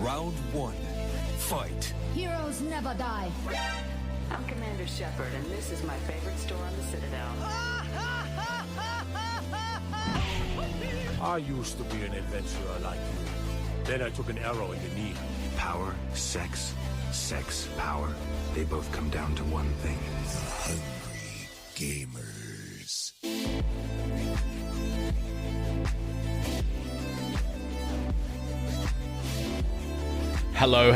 Round one. Fight. Heroes never die. I'm Commander Shepard, and this is my favorite store on the Citadel. I used to be an adventurer like you. Then I took an arrow in the knee. Power, sex, power. They both come down to one thing. Hungry gamers. Hello,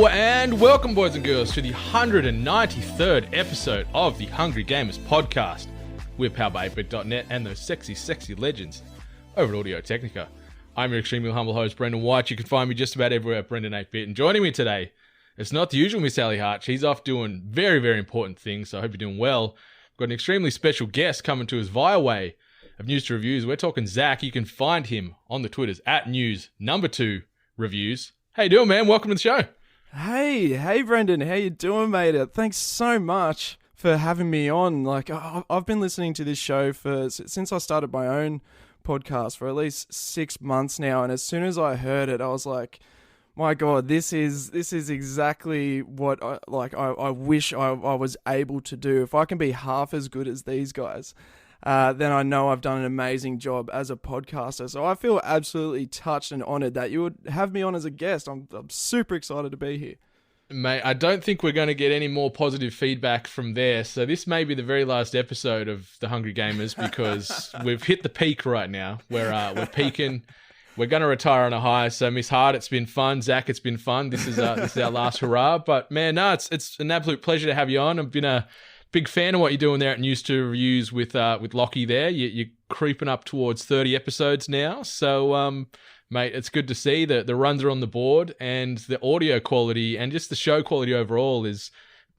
and welcome, boys and girls, to the 193rd episode of the Hungry Gamers podcast. We're powered by 8bit.net and those sexy legends over at Audio Technica. I'm your extremely humble host, Brendan White. You can find me just about everywhere at Brendan 8bit. And joining me today, it's not the usual Miss Sally Hart. She's off doing very important things, so I hope you're doing well. We've got an extremely special guest coming to us via way of News to Reviews. We're talking Zach. You can find him on the Twitters at news2reviews. How you doing, man? Welcome to the show. Hey, Brendan. How you doing, mate? Thanks so much for having me on. Like, I've been listening to this show since I started my own podcast for at least 6 months now, and as soon as I heard it, I was like, my God, this is exactly what I wish I was able to do. If I can be half as good as these guys, then I know I've done an amazing job as a podcaster. So I feel absolutely touched and honored that you would have me on as a guest. I'm super excited to be here. Mate, I don't think we're going to get any more positive feedback from there. So this may be the very last episode of the Hungry Gamers because we've hit the peak right now. We're peaking. We're going to retire on a high. So Miss Hart, it's been fun. Zach, it's been fun. This is our last hurrah. But man, no, it's an absolute pleasure to have you on. I've been a big fan of what you're doing there at News to Reviews with Lockie there. You're creeping up towards 30 episodes now. So, mate, it's good to see that the runs are on the board and the audio quality and just the show quality overall is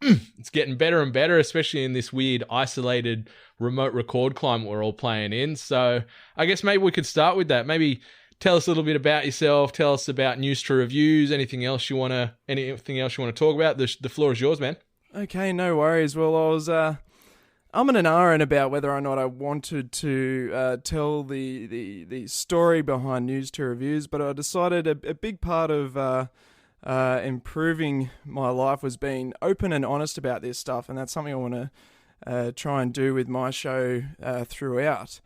it's getting better and better, especially in this weird isolated remote record climate we're all playing in. So I guess maybe we could start with that. Maybe tell us a little bit about yourself. Tell us about News to Reviews. Anything else you want to talk about? The floor is yours, man. Okay, no worries. Well, I was I'm in an ahhing about whether or not I wanted to tell the story behind News to Reviews, but I decided a big part of improving my life was being open and honest about this stuff, and that's something I want to try and do with my show throughout.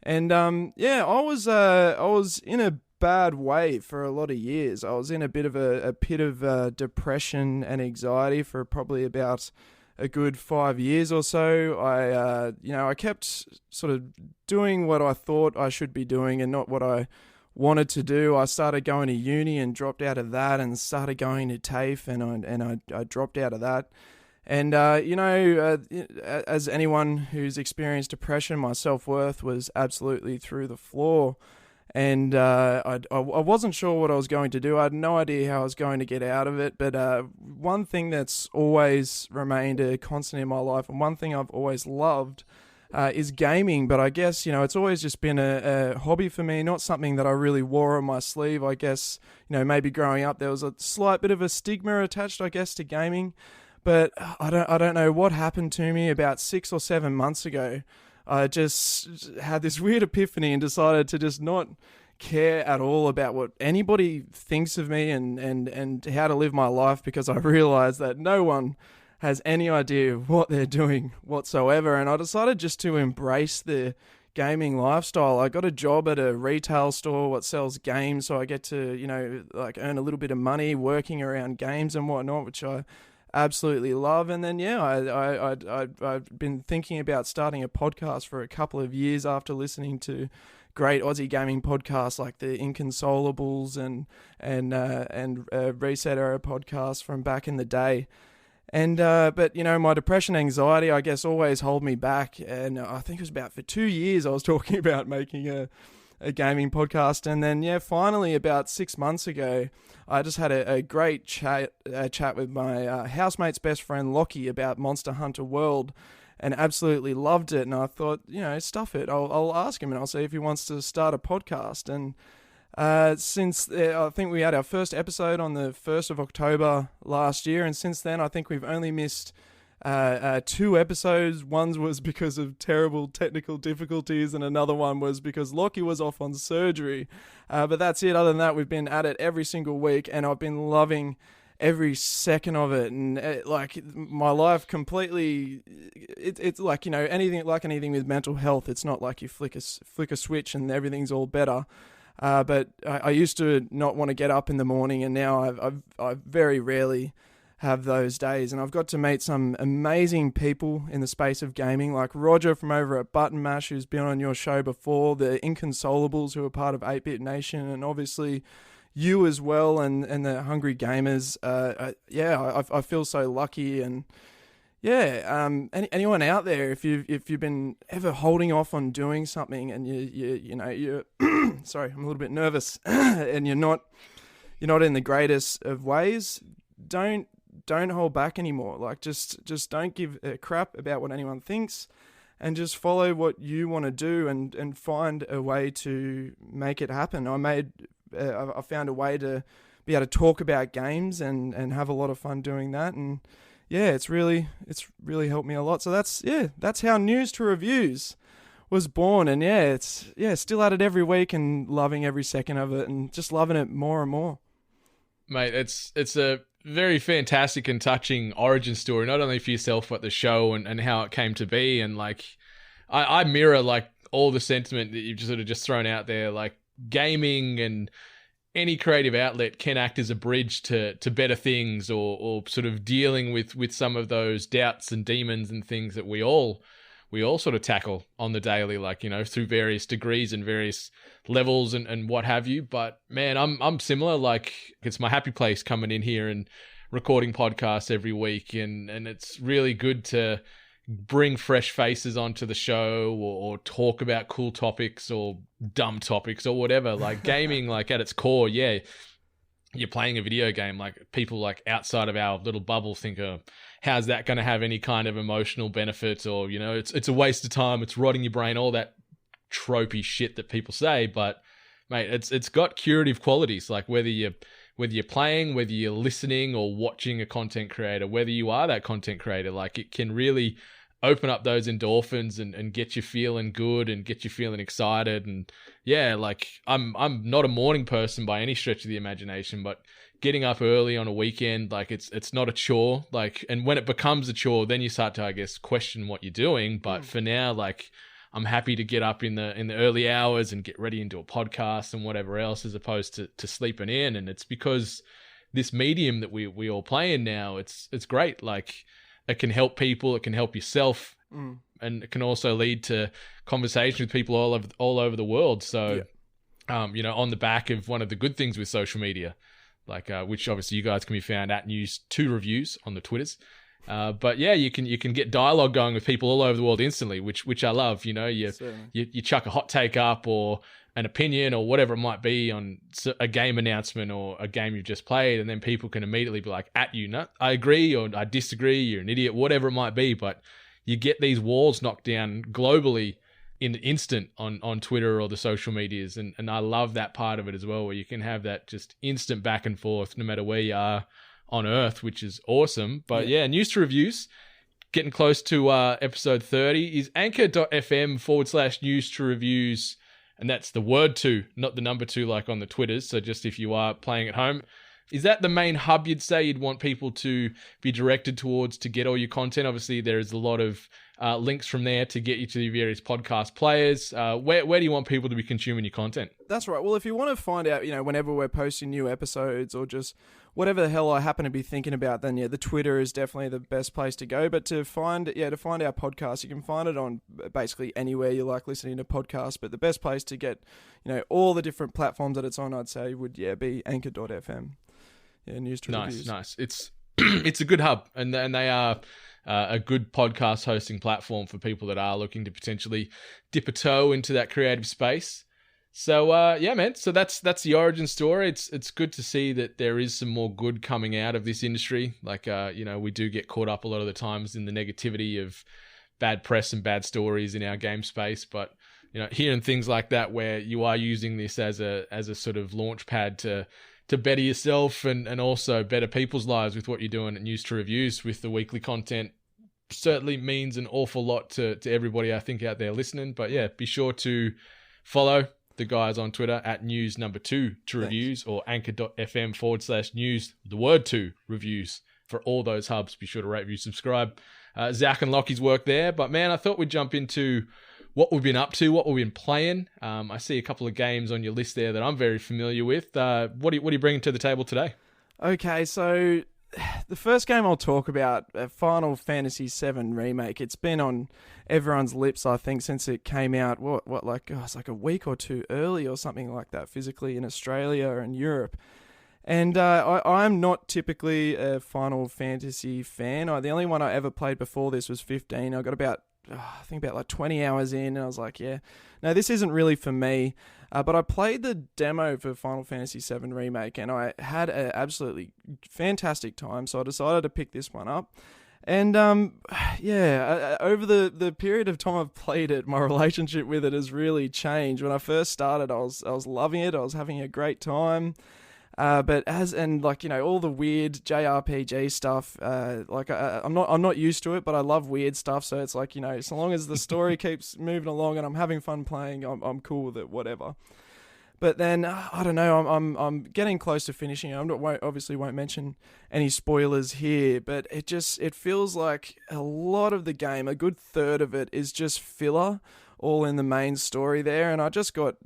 And I was in a bad way for a lot of years. I was in a bit of a pit of depression and anxiety for probably about a good 5 years or so. I kept sort of doing what I thought I should be doing and not what I wanted to do. I started going to uni and dropped out of that, and started going to TAFE and I dropped out of that. And as anyone who's experienced depression, my self-worth was absolutely through the floor. And I wasn't sure what I was going to do. I had no idea how I was going to get out of it. But one thing that's always remained a constant in my life, and one thing I've always loved, is gaming. But I guess, it's always just been a hobby for me, not something that I really wore on my sleeve. I guess, maybe growing up there was a slight bit of a stigma attached, I guess, to gaming. But I don't know what happened to me about 6 or 7 months ago. I just had this weird epiphany and decided to just not care at all about what anybody thinks of me and how to live my life, because I realized that no one has any idea what they're doing whatsoever. And I decided just to embrace the gaming lifestyle. I got a job at a retail store what sells games, so I get to, earn a little bit of money working around games and whatnot, which I absolutely love. And then I've been thinking about starting a podcast for a couple of years after listening to great Aussie gaming podcasts like the Inconsolables and Reset Era podcasts from back in the day. And but my depression, anxiety, I guess, always hold me back. And I think it was about for 2 years I was talking about making a gaming podcast, and then finally about 6 months ago I just had a great chat with my housemate's best friend Lockie about Monster Hunter World, and absolutely loved it. And I thought, stuff it, I'll ask him and I'll see if he wants to start a podcast. And since I think we had our first episode on the 1st of October last year, and since then I think we've only missed 2 episodes. One was because of terrible technical difficulties, and another one was because Lockie was off on surgery. But that's it. Other than that, we've been at it every single week, and I've been loving every second of it. And like my life completely, it's like, you know, anything with mental health. It's not like you flick a switch and everything's all better. But I used to not want to get up in the morning, and now I very rarely have those days. And I've got to meet some amazing people in the space of gaming, like Roger from over at Button Mash, who's been on your show before, the Inconsolables, who are part of 8-Bit Nation, and obviously you as well, and the Hungry Gamers. I feel so lucky. And anyone out there, if you've been ever holding off on doing something, and you're sorry, I'm a little bit nervous, and you're not in the greatest of ways, don't hold back anymore. Like just don't give a crap about what anyone thinks, and just follow what you want to do, and find a way to make it happen. I found a way to be able to talk about games and have a lot of fun doing that. And yeah, it's really helped me a lot. So that's how News to Reviews was born. And still at it every week, and loving every second of it, and just loving it more and more. Mate, it's a very fantastic and touching origin story, not only for yourself, but the show and how it came to be. And like, I mirror like all the sentiment that you've just thrown out there. Like, gaming and any creative outlet can act as a bridge to better things, or sort of dealing with some of those doubts and demons and things that we all sort of tackle on the daily, like, you know, through various degrees and various levels and what have you. But man, I'm similar. Like, it's my happy place coming in here and recording podcasts every week, and it's really good to bring fresh faces onto the show, or talk about cool topics or dumb topics or whatever. Like gaming, like at its core, yeah, you're playing a video game. Like, people like outside of our little bubble think, how's that going to have any kind of emotional benefit, or, you know, it's a waste of time, it's rotting your brain, all that tropey shit that people say. But mate, it's got curative qualities. Like, whether you're playing, whether you're listening or watching a content creator, whether you are that content creator, like, it can really open up those endorphins and get you feeling good and get you feeling excited. And yeah, like, I'm not a morning person by any stretch of the imagination, but getting up early on a weekend, like, it's not a chore. Like, and when it becomes a chore, then you start to, I guess, question what you're doing. But for now, like, I'm happy to get up in the early hours and get ready and do a podcast and whatever else, as opposed to sleeping in. And it's because this medium that we all play in now, it's great. Like, it can help people, it can help yourself, and it can also lead to conversation with people all over the world. So, you know, on the back of one of the good things with social media, like, which obviously you guys can be found at News2Reviews on the Twitters. But yeah, you can get dialogue going with people all over the world instantly, which I love. You know, you chuck a hot take up, or an opinion, or whatever it might be, on a game announcement or a game you've just played, and then people can immediately be like, at you, no, I agree, or I disagree, you're an idiot, whatever it might be. But you get these walls knocked down globally in an instant on Twitter or the social medias, and I love that part of it as well, where you can have that just instant back and forth no matter where you are on Earth, which is awesome. But yeah, News to Reviews, getting close to episode 30, is anchor.fm/News to Reviews. And that's the word 2, not the number 2 like on the Twitters. So just if you are playing at home, is that the main hub you'd say you'd want people to be directed towards to get all your content? Obviously, there's a lot of links from there to get you to the various podcast players. Where do you want people to be consuming your content? That's right. Well, if you want to find out, you know, whenever we're posting new episodes, or just whatever the hell I happen to be thinking about, then yeah, the Twitter is definitely the best place to go. But to find our podcast, you can find it on basically anywhere you like listening to podcasts. But the best place to get, you know, all the different platforms that it's on, I'd say would be anchor.fm. Yeah, News to Reviews. Nice. It's a good hub, and they are a good podcast hosting platform for people that are looking to potentially dip a toe into that creative space. So yeah, man. So that's the origin story. It's good to see that there is some more good coming out of this industry. Like, you know, we do get caught up a lot of the times in the negativity of bad press and bad stories in our game space, but you know, hearing things like that where you are using this as a sort of launch pad to better yourself and also better people's lives with what you're doing at News to Reviews with the weekly content, certainly means an awful lot to everybody, I think, out there listening. But yeah, be sure to follow the guys on Twitter at news2 to reviews, or anchor.fm/news, the word 2 reviews for all those hubs. Be sure to rate, review, subscribe. Zach and Lockie's work there. But man, I thought we'd jump into what we've been up to, what we've been playing. I see a couple of games on your list there that I'm very familiar with. What are you bringing to the table today? Okay, so the first game I'll talk about, Final Fantasy VII Remake. It's been on everyone's lips, I think, since it came out, it's like a week or two early or something like that, physically in Australia and Europe. And I'm not typically a Final Fantasy fan. The only one I ever played before this was 15. I got about 20 hours in, and I was like, yeah, no, this isn't really for me. But I played the demo for Final Fantasy VII Remake, and I had an absolutely fantastic time, so I decided to pick this one up. And over the period of time I've played it, my relationship with it has really changed. When I first started, I was loving it. I was having a great time. But all the weird JRPG stuff, I'm not used to it, but I love weird stuff. So it's like, so long as the story keeps moving along and I'm having fun playing, I'm cool with it, whatever. But then I don't know, I'm getting close to finishing. Obviously won't mention any spoilers here, but it feels like a lot of the game, a good third of it, is just filler, all in the main story there, and I just got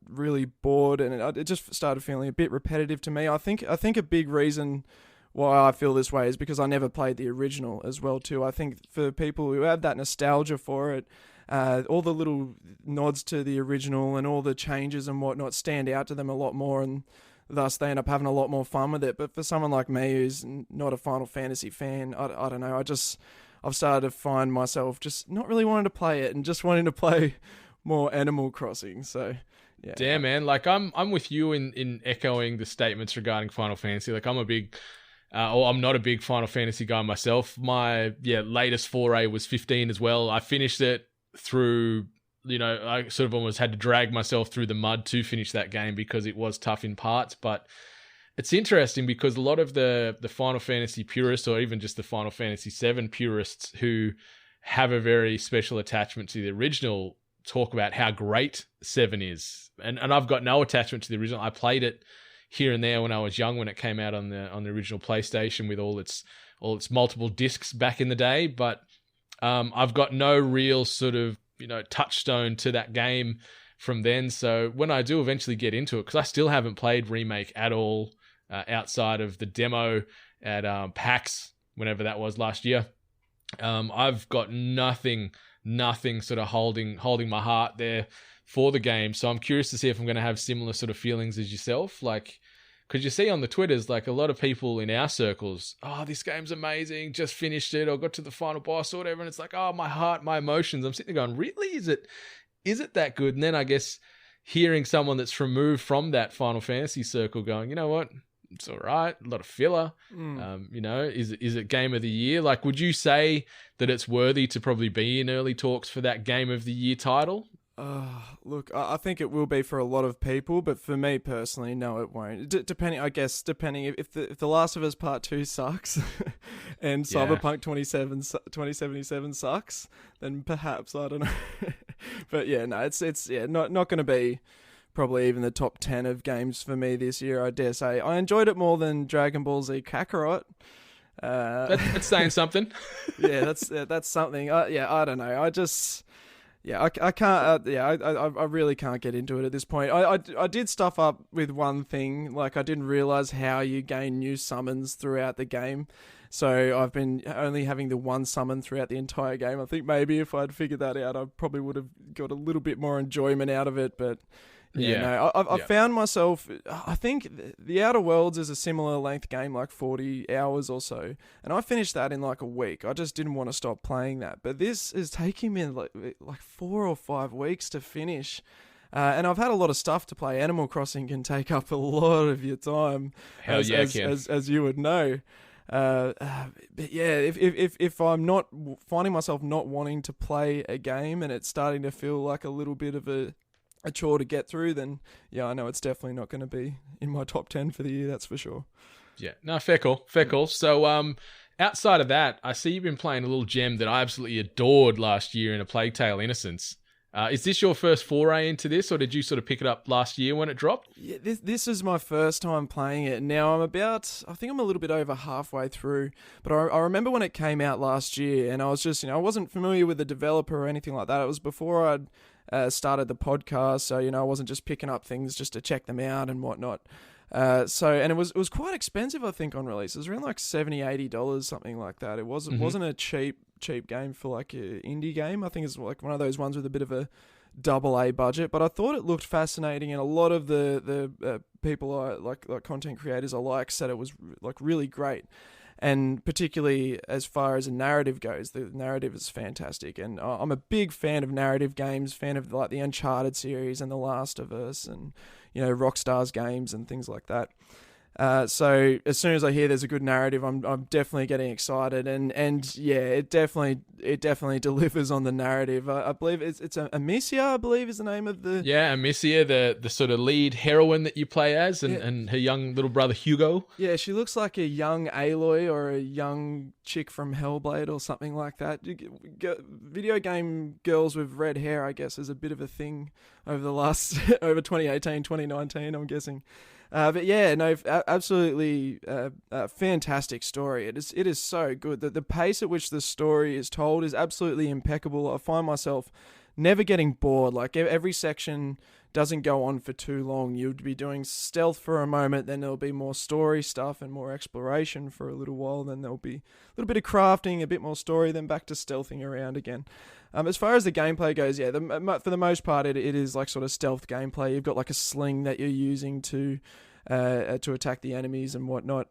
really bored, and it just started feeling a bit repetitive to me. I think a big reason why I feel this way is because I never played the original as well too. I think for people who have that nostalgia for it, all the little nods to the original and all the changes and whatnot stand out to them a lot more, and thus they end up having a lot more fun with it. But for someone like me who's not a Final Fantasy fan, I don't know, I've started to find myself just not really wanting to play it and just wanting to play more Animal Crossing. So, yeah. Damn, man. Like, I'm with you in echoing the statements regarding Final Fantasy. Like, I'm not a big Final Fantasy guy myself. My latest foray was 15 as well. I finished it through, I sort of almost had to drag myself through the mud to finish that game because it was tough in parts. But it's interesting because a lot of the Final Fantasy purists, or even just the Final Fantasy VII purists who have a very special attachment to the original, talk about how great 7 is. And I've got no attachment to the original. I played it here and there when I was young, when it came out on the original PlayStation with all its multiple discs back in the day. But I've got no real sort of, touchstone to that game from then. So when I do eventually get into it, because I still haven't played Remake at all, outside of the demo at PAX, whenever that was last year, I've got nothing sort of holding my heart there for the game. So I'm curious to see if I'm going to have similar sort of feelings as yourself. Like, because you see on the Twitters, like a lot of people in our circles, oh, this game's amazing, just finished it, or got to the final boss or whatever, and it's like, oh, my heart, my emotions. I'm sitting there going, really? Is it that good? And then I guess hearing someone that's removed from that Final Fantasy circle going, you know what? It's all right. A lot of filler. Is it game of the year? Like, would you say that it's worthy to probably be in early talks for that game of the year title? Look, I think it will be for a lot of people, but for me personally, no, it won't. Depending if the Last of Us Part 2 sucks and Cyberpunk 2077 sucks, then perhaps, I don't know. But yeah, no, it's not going to be probably even the top 10 of games for me this year, I dare say. I enjoyed it more than Dragon Ball Z Kakarot. That's saying something. Yeah, that's something. I don't know. I can't. I really can't get into it at this point. I did stuff up with one thing. Like, I didn't realize how you gain new summons throughout the game. So I've been only having the one summon throughout the entire game. I think maybe if I'd figured that out, I probably would have got a little bit more enjoyment out of it. But I found myself, I think The Outer Worlds is a similar length game, like 40 hours or so, and I finished that in like a week. I just didn't want to stop playing that, but this is taking me like 4 or 5 weeks to finish, and I've had a lot of stuff to play. Animal Crossing can take up a lot of your time, as you would know. But yeah, if I'm not finding myself not wanting to play a game and it's starting to feel like a little bit of a chore to get through, then yeah, I know it's definitely not going to be in my top 10 for the year, that's for sure. Yeah, no, fair call. So outside of that, I see you've been playing a little gem that I absolutely adored last year in A Plague Tale: Innocence. Is this your first foray into this, or did you sort of pick it up last year when it dropped? Yeah, this is my first time playing it. Now I think I'm a little bit over halfway through, but I remember when it came out last year, and I was just, I wasn't familiar with the developer or anything like that. It was before I'd started the podcast, so, I wasn't just picking up things just to check them out and whatnot. And it was quite expensive, I think, on release. It was around like $70-$80, something like that. It wasn't a cheap game for like an indie game. I think it's like one of those ones with a bit of a AA budget, but I thought it looked fascinating, and a lot of the people like content creators I like said it was like really great. And particularly as far as a narrative goes, the narrative is fantastic. And I'm a big fan of narrative games, fan of like the Uncharted series and The Last of Us and, Rockstar's games and things like that. So as soon as I hear there's a good narrative, I'm definitely getting excited, and yeah, it definitely delivers on the narrative. I believe it's Amicia, I believe is the name of the Amicia, the sort of lead heroine that you play as, and her young little brother Hugo. Yeah, she looks like a young Aloy or a young chick from Hellblade or something like that. Video game girls with red hair, I guess, is a bit of a thing over the last over 2018, 2019, I'm guessing. But yeah, no, absolutely fantastic story. It is so good. The pace at which the story is told is absolutely impeccable. I find myself never getting bored. Like every section doesn't go on for too long. You'd be doing stealth for a moment, then there'll be more story stuff and more exploration for a little while. Then there'll be a little bit of crafting, a bit more story, then back to stealthing around again. As far as the gameplay goes, yeah, for the most part, it is like sort of stealth gameplay. You've got like a sling that you're using to attack the enemies and whatnot.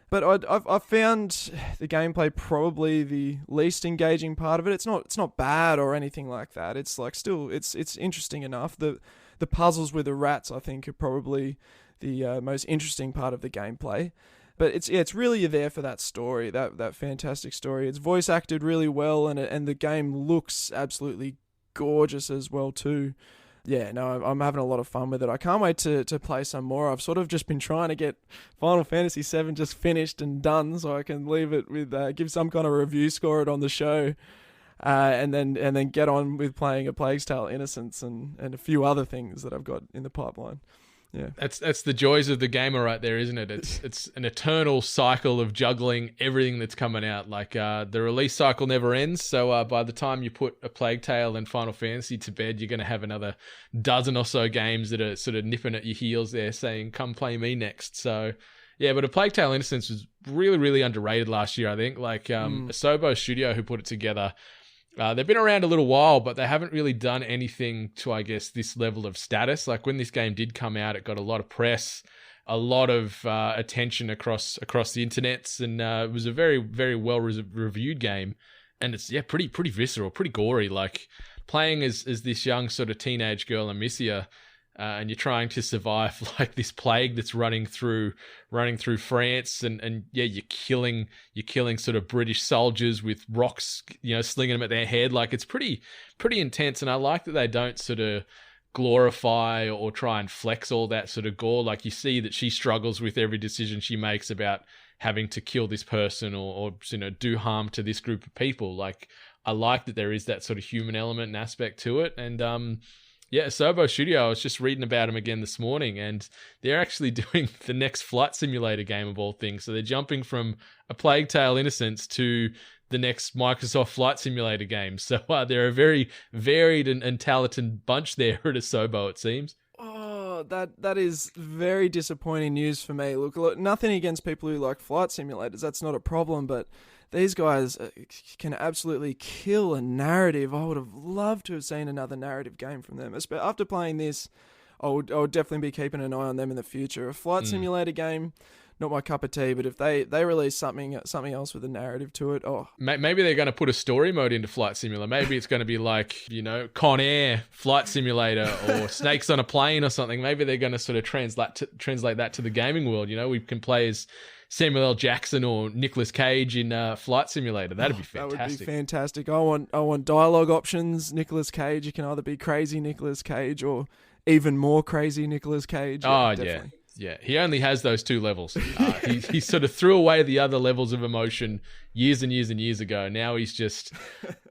But I've found the gameplay probably the least engaging part of it. It's not bad or anything like that. It's like still it's interesting enough. The puzzles with the rats, I think, are probably the most interesting part of the gameplay. But it's really you're there for that story, that fantastic story. It's voice acted really well, and the game looks absolutely gorgeous as well too. Yeah, no, I'm having a lot of fun with it. I can't wait to play some more. I've sort of just been trying to get Final Fantasy VII just finished and done, so I can leave it with give some kind of review, score it on the show, and then get on with playing A Plague Tale: Innocence and a few other things that I've got in the pipeline. Yeah, that's the joys of the gamer right there, isn't it? It's an eternal cycle of juggling everything that's coming out. Like the release cycle never ends. So by the time you put A Plague Tale and Final Fantasy to bed, you're going to have another dozen or so games that are sort of nipping at your heels there, saying, "Come play me next." So yeah, but A Plague Tale: Innocence was really, really underrated last year. I think Asobo Studio, who put it together. They've been around a little while, but they haven't really done anything to, I guess, this level of status. Like when this game did come out, it got a lot of press, a lot of attention across the internets, and it was a very, very well reviewed game. And it's pretty visceral, pretty gory. Like playing as this young sort of teenage girl, Amicia, and you're trying to survive like this plague that's running through France, and you're killing sort of British soldiers with rocks, slinging them at their head. Like it's pretty intense, and I like that they don't sort of glorify or try and flex all that sort of gore. Like you see that she struggles with every decision she makes about having to kill this person or do harm to this group of people. Like I like that there is that sort of human element and aspect to it, and yeah, Asobo Studio, I was just reading about them again this morning, and they're actually doing the next flight simulator game of all things. So they're jumping from A Plague Tale: Innocence to the next Microsoft flight simulator game. So they're a very varied and talented bunch there at Asobo, it seems. Oh, that is very disappointing news for me. Look, nothing against people who like flight simulators. That's not a problem, but these guys can absolutely kill a narrative. I would have loved to have seen another narrative game from them. After playing this, I would definitely be keeping an eye on them in the future. A flight simulator game, not my cup of tea, but if they release something else with a narrative to it, maybe they're going to put a story mode into Flight Simulator. Maybe it's going to be like, Con Air Flight Simulator or Snakes on a Plane or something. Maybe they're going to sort of translate that to the gaming world. We can play as Samuel L. Jackson or Nicolas Cage in Flight Simulator. That'd be fantastic. That would be fantastic. I want dialogue options. Nicolas Cage. You can either be crazy Nicolas Cage or even more crazy Nicolas Cage. Yeah, Yeah, he only has those 2 levels. He sort of threw away the other levels of emotion years and years and years ago. Now he's just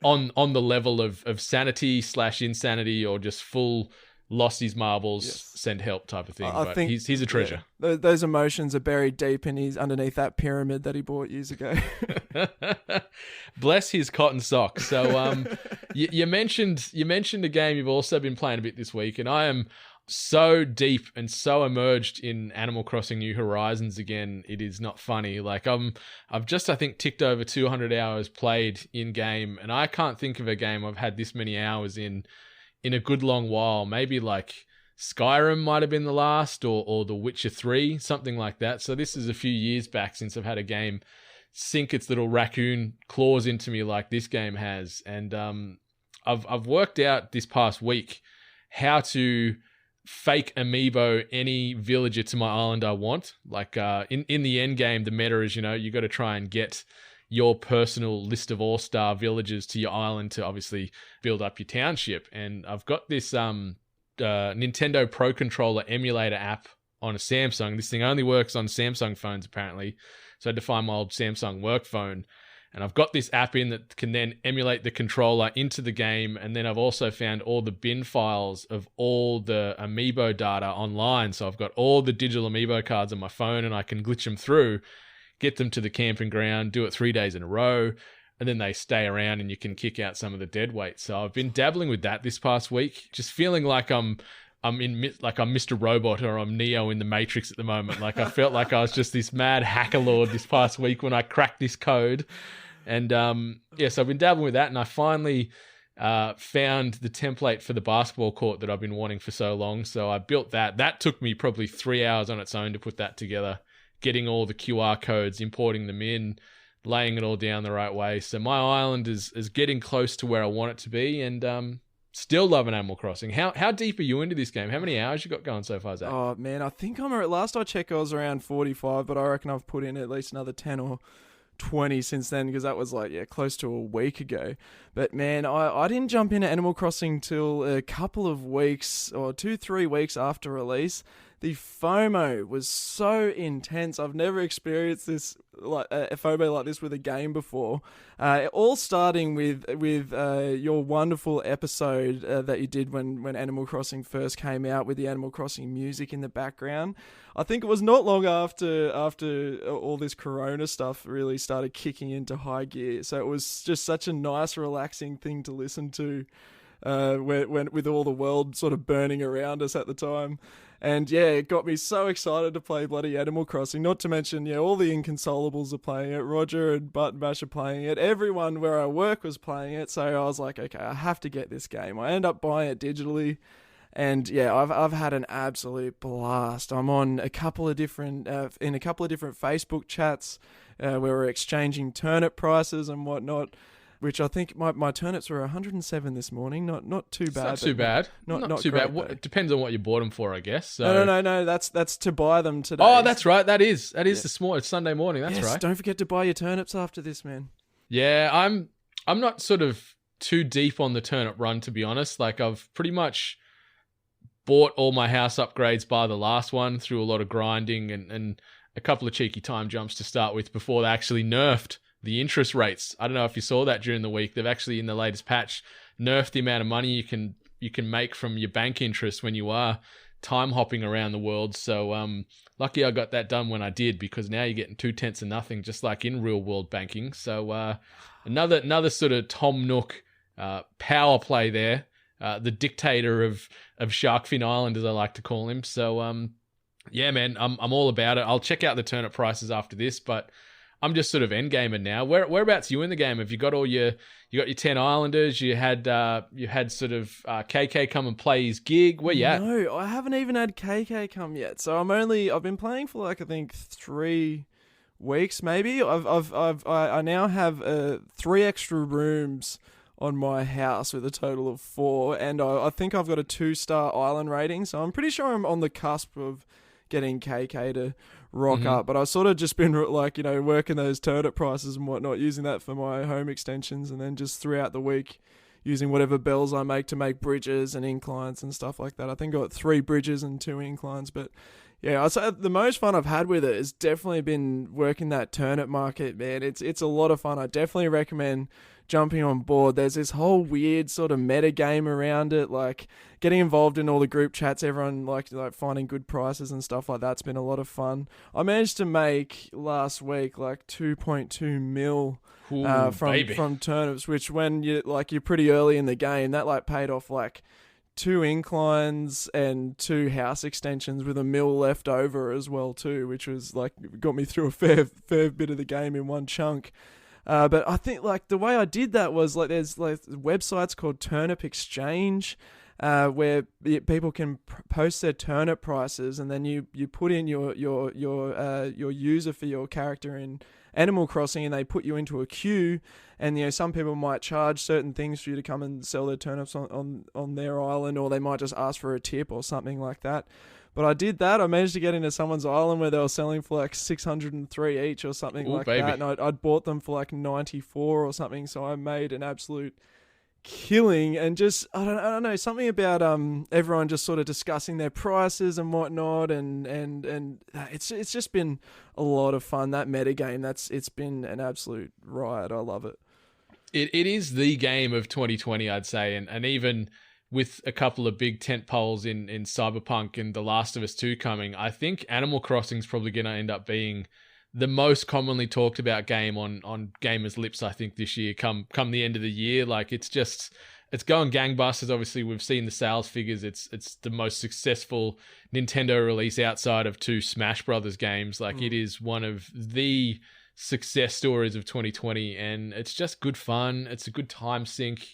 on the level of sanity / insanity, or just full lost his marbles, send help type of thing. I think he's a treasure. Yeah, those emotions are buried deep underneath that pyramid that he bought years ago. Bless his cotton socks. So you mentioned a game you've also been playing a bit this week, and I am so deep and so immersed in Animal Crossing New Horizons again, it is not funny. Like I've just, I think, ticked over 200 hours played in game, and I can't think of a game I've had this many hours in a good long while. Maybe like Skyrim might have been the last, or The Witcher 3, something like that. So this is a few years back since I've had a game sink its little raccoon claws into me like this game has. And I've worked out this past week how to fake amiibo any villager to my island I want. Like in the end game, the meta is, you got to try and get your personal list of all-star villagers to your island to obviously build up your township. And I've got this Nintendo Pro Controller emulator app on a Samsung. This thing only works on Samsung phones apparently, so I had to find my old Samsung work phone. And I've got this app in that can then emulate the controller into the game. And then I've also found all the bin files of all the amiibo data online. So I've got all the digital amiibo cards on my phone, and I can glitch them through, get them to the camping ground, do it 3 days in a row, and then they stay around and you can kick out some of the dead weight. So I've been dabbling with that this past week, just feeling like I'm Mr. Robot, or I'm Neo in the Matrix at the moment. Like I felt like I was just this mad hacker lord this past week when I cracked this code. And so I've been dabbling with that, and I finally found the template for the basketball court that I've been wanting for so long. So I built that. That took me probably 3 hours on its own to put that together, getting all the QR codes, importing them in, laying it all down the right way. So my island is getting close to where I want it to be, and still loving Animal Crossing. How deep are you into this game? How many hours you got going so far, Zach? Oh, man, I think last I checked, I was around 45, but I reckon I've put in at least another 10 or 20 since then, because that was close to a week ago. But man, I didn't jump into Animal Crossing till a couple of weeks, or 2-3 weeks after release. The FOMO was so intense. I've never experienced this a FOMO like this with a game before. All starting with your wonderful episode that you did when Animal Crossing first came out, with the Animal Crossing music in the background. I think it was not long after all this Corona stuff really started kicking into high gear. So it was just such a nice, relaxing thing to listen to, when with all the world sort of burning around us at the time. And yeah, it got me so excited to play bloody Animal Crossing. Not to mention, all the Inconsolables are playing it. Roger and Button Bash are playing it. Everyone where I work was playing it. So I was like, okay, I have to get this game. I end up buying it digitally. And yeah, I've had an absolute blast. I'm on a couple of different Facebook chats where we're exchanging turnip prices and whatnot, which I think my turnips were 107 this morning. Not too bad. Not too bad. Not too bad. It depends on what you bought them for, I guess. So. No. That's to buy them today. Oh, that's right. That is it's Sunday morning. That's right. Don't forget to buy your turnips after this, man. Yeah, I'm not sort of too deep on the turnip run, to be honest. Like, I've pretty much bought all my house upgrades by the last one through a lot of grinding and a couple of cheeky time jumps to start with before they actually nerfed the interest rates. I don't know if you saw that during the week. They've actually, in the latest patch, nerfed the amount of money you can make from your bank interest when you are time hopping around the world. So lucky I got that done when I did, because now you're getting 2/10 of nothing, just like in real world banking. So another sort of Tom Nook power play there. The dictator of Sharkfin Island, as I like to call him. So yeah, man, I'm all about it. I'll check out the turnip prices after this, but I'm just sort of endgamer now. Whereabouts are you in the game? Have you got you got your 10 Islanders? You had sort of KK come and play his gig. Where you at? No, I haven't even had KK come yet. So I've been playing for I think 3 weeks maybe. I now have 3 extra rooms on my house with a total of 4, and I think I've got a 2-star island rating. So I'm pretty sure I'm on the cusp of getting KK to rock up, but I've sort of just been working those turnip prices and whatnot, using that for my home extensions, and then just throughout the week using whatever bells I make to make bridges and inclines and stuff like that. I think I got 3 bridges and 2 inclines, but Yeah, I'd say the most fun I've had with it has definitely been working that turnip market, man. It's a lot of fun. I definitely recommend jumping on board. There's this whole weird sort of meta game around it, like getting involved in all the group chats, everyone like finding good prices and stuff like that's been a lot of fun. I managed to make last week like 2.2 mil from turnips, which when you're pretty early in the game, that like paid off like 2 inclines and 2 house extensions with a mil left over as well too, which was like got me through a fair bit of the game in one chunk. But I think like the way I did that was like there's like websites called Turnip Exchange, where people can post their turnip prices, and then you put in your user for your character in Animal Crossing, and they put you into a queue. And some people might charge certain things for you to come and sell their turnips on their island, or they might just ask for a tip or something like that. But I did that. I managed to get into someone's island where they were selling for like 603 each or something that. And I'd bought them for like 94 or something. So I made an absolute killing. And just I don't know, something about everyone just sort of discussing their prices and whatnot, and it's just been a lot of fun. That meta game, it's been an absolute riot. I love it. It is the game of 2020, I'd say, and even with a couple of big tent poles in Cyberpunk and The Last of Us 2 coming, I think Animal Crossing is probably going to end up being the most commonly talked about game on gamers' lips, I think, this year, come the end of the year. Like, it's going gangbusters. Obviously, we've seen the sales figures. It's the most successful Nintendo release outside of 2 Smash Brothers games. Like, it is one of the success stories of 2020, and it's just good fun. It's a good time sink.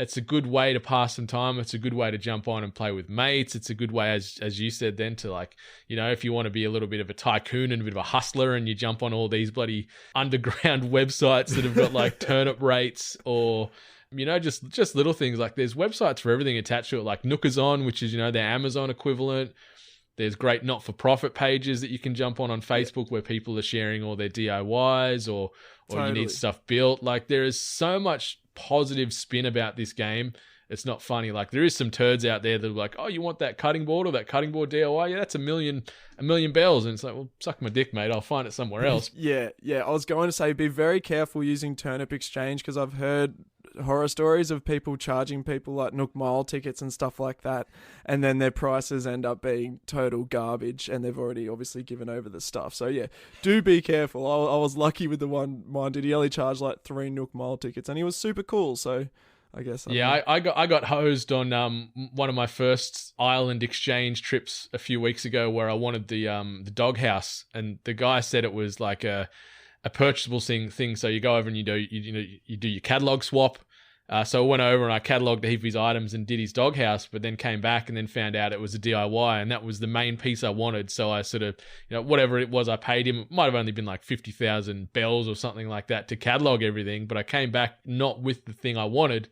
It's a good way to pass some time. It's a good way to jump on and play with mates. It's a good way, as you said then, to like, if you want to be a little bit of a tycoon and a bit of a hustler, and you jump on all these bloody underground websites that have got like turnip rates, or just little things. Like, there's websites for everything attached to it, like Nookazon, which is their Amazon equivalent. There's great not-for-profit pages that you can jump on Facebook where people are sharing all their DIYs or Totally. You need stuff built. Like, there is so much positive spin about this game. It's not funny. Like, there is some turds out there that are like, oh, you want that cutting board or that cutting board DIY? Yeah, that's a million bells. And it's like, well, suck my dick, mate. I'll find it somewhere else. Yeah. I was going to say, be very careful using Turnip Exchange, because I've heard horror stories of people charging people like Nook Mile tickets and stuff like that, and then their prices end up being total garbage, and they've already obviously given over the stuff. So yeah, do be careful. I was lucky with the one mine did. He only charged like 3 Nook Mile tickets, and he was super cool. So I guess I got hosed on one of my first island exchange trips a few weeks ago, where I wanted the doghouse, and the guy said it was like a purchasable thing. So you go over and you do your catalog swap. So I went over and I cataloged a heap of his items and did his doghouse, but then came back and then found out it was a DIY, and that was the main piece I wanted. So I sort of, whatever it was I paid him, it might have only been like 50,000 bells or something like that to catalog everything, but I came back not with the thing I wanted,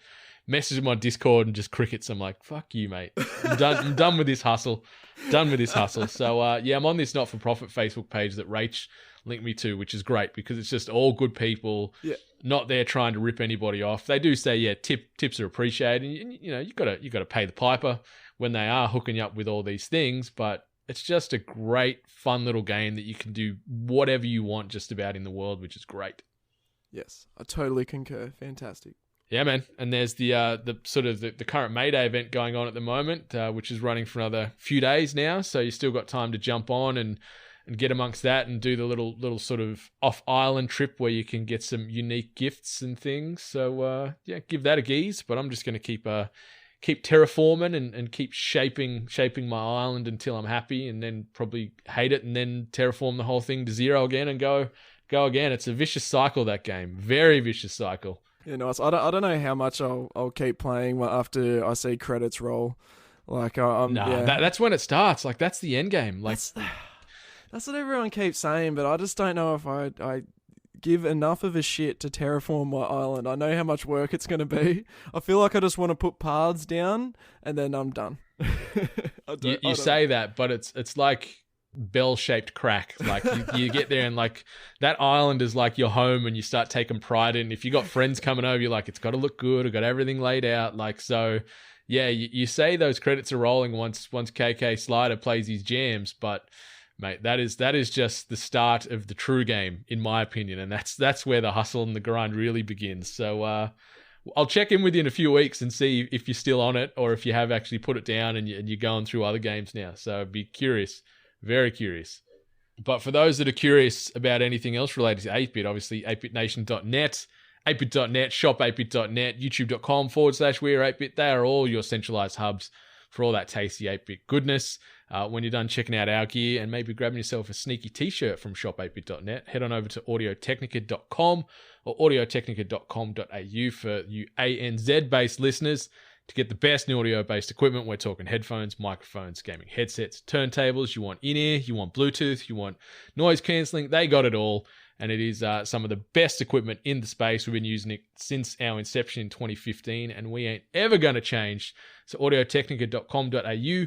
messaged him on Discord and just crickets. I'm like, fuck you, mate. I'm done with this hustle. So I'm on this not-for-profit Facebook page that Rach linked me to, which is great because it's just all good people, not there trying to rip anybody off. They do say, tips are appreciated, and you got to pay the piper when they are hooking you up with all these things. But it's just a great, fun little game that you can do whatever you want just about in the world, which is great. Yes, I totally concur. Fantastic. Yeah, man. And there's the sort of the current Mayday event going on at the moment, which is running for another few days now. So you still got time to jump on and get amongst that and do the little sort of off-island trip where you can get some unique gifts and things. So, give that a geeze. But I'm just going to keep terraforming and keep shaping my island until I'm happy, and then probably hate it and then terraform the whole thing to zero again and go again. It's a vicious cycle, that game. Very vicious cycle. Yeah, nice. I don't know how much I'll keep playing after I see credits roll. Like, that's when it starts. Like, that's the end game. Like, that's what everyone keeps saying, but I just don't know if I give enough of a shit to terraform my island. I know how much work it's going to be. I feel like I just want to put paths down and then I'm done. You say that, but it's like bell-shaped crack. Like, you get there and like that island is like your home, and you start taking pride in. If you got friends coming over, you're like, it's got to look good. I've got everything laid out. Like, so yeah, you say those credits are rolling once KK Slider plays his jams, but mate, that is just the start of the true game, in my opinion, and that's where the hustle and the grind really begins. So I'll check in with you in a few weeks and see if you're still on it, or if you have actually put it down and you're going through other games now. So I'd be curious, very curious. But for those that are curious about anything else related to 8-Bit, obviously 8bitnation.net, 8bit.net, shop8bit.net, youtube.com/weare8bit. They are all your centralized hubs for all that tasty 8-Bit goodness. When you're done checking out our gear and maybe grabbing yourself a sneaky t-shirt from shop8bit.net, head on over to audiotechnica.com or audiotechnica.com.au for you ANZ-based listeners to get the best in audio-based equipment. We're talking headphones, microphones, gaming headsets, turntables. You want in-ear, you want Bluetooth, you want noise cancelling. They got it all. And it is some of the best equipment in the space. We've been using it since our inception in 2015, and we ain't ever going to change. So audiotechnica.com.au,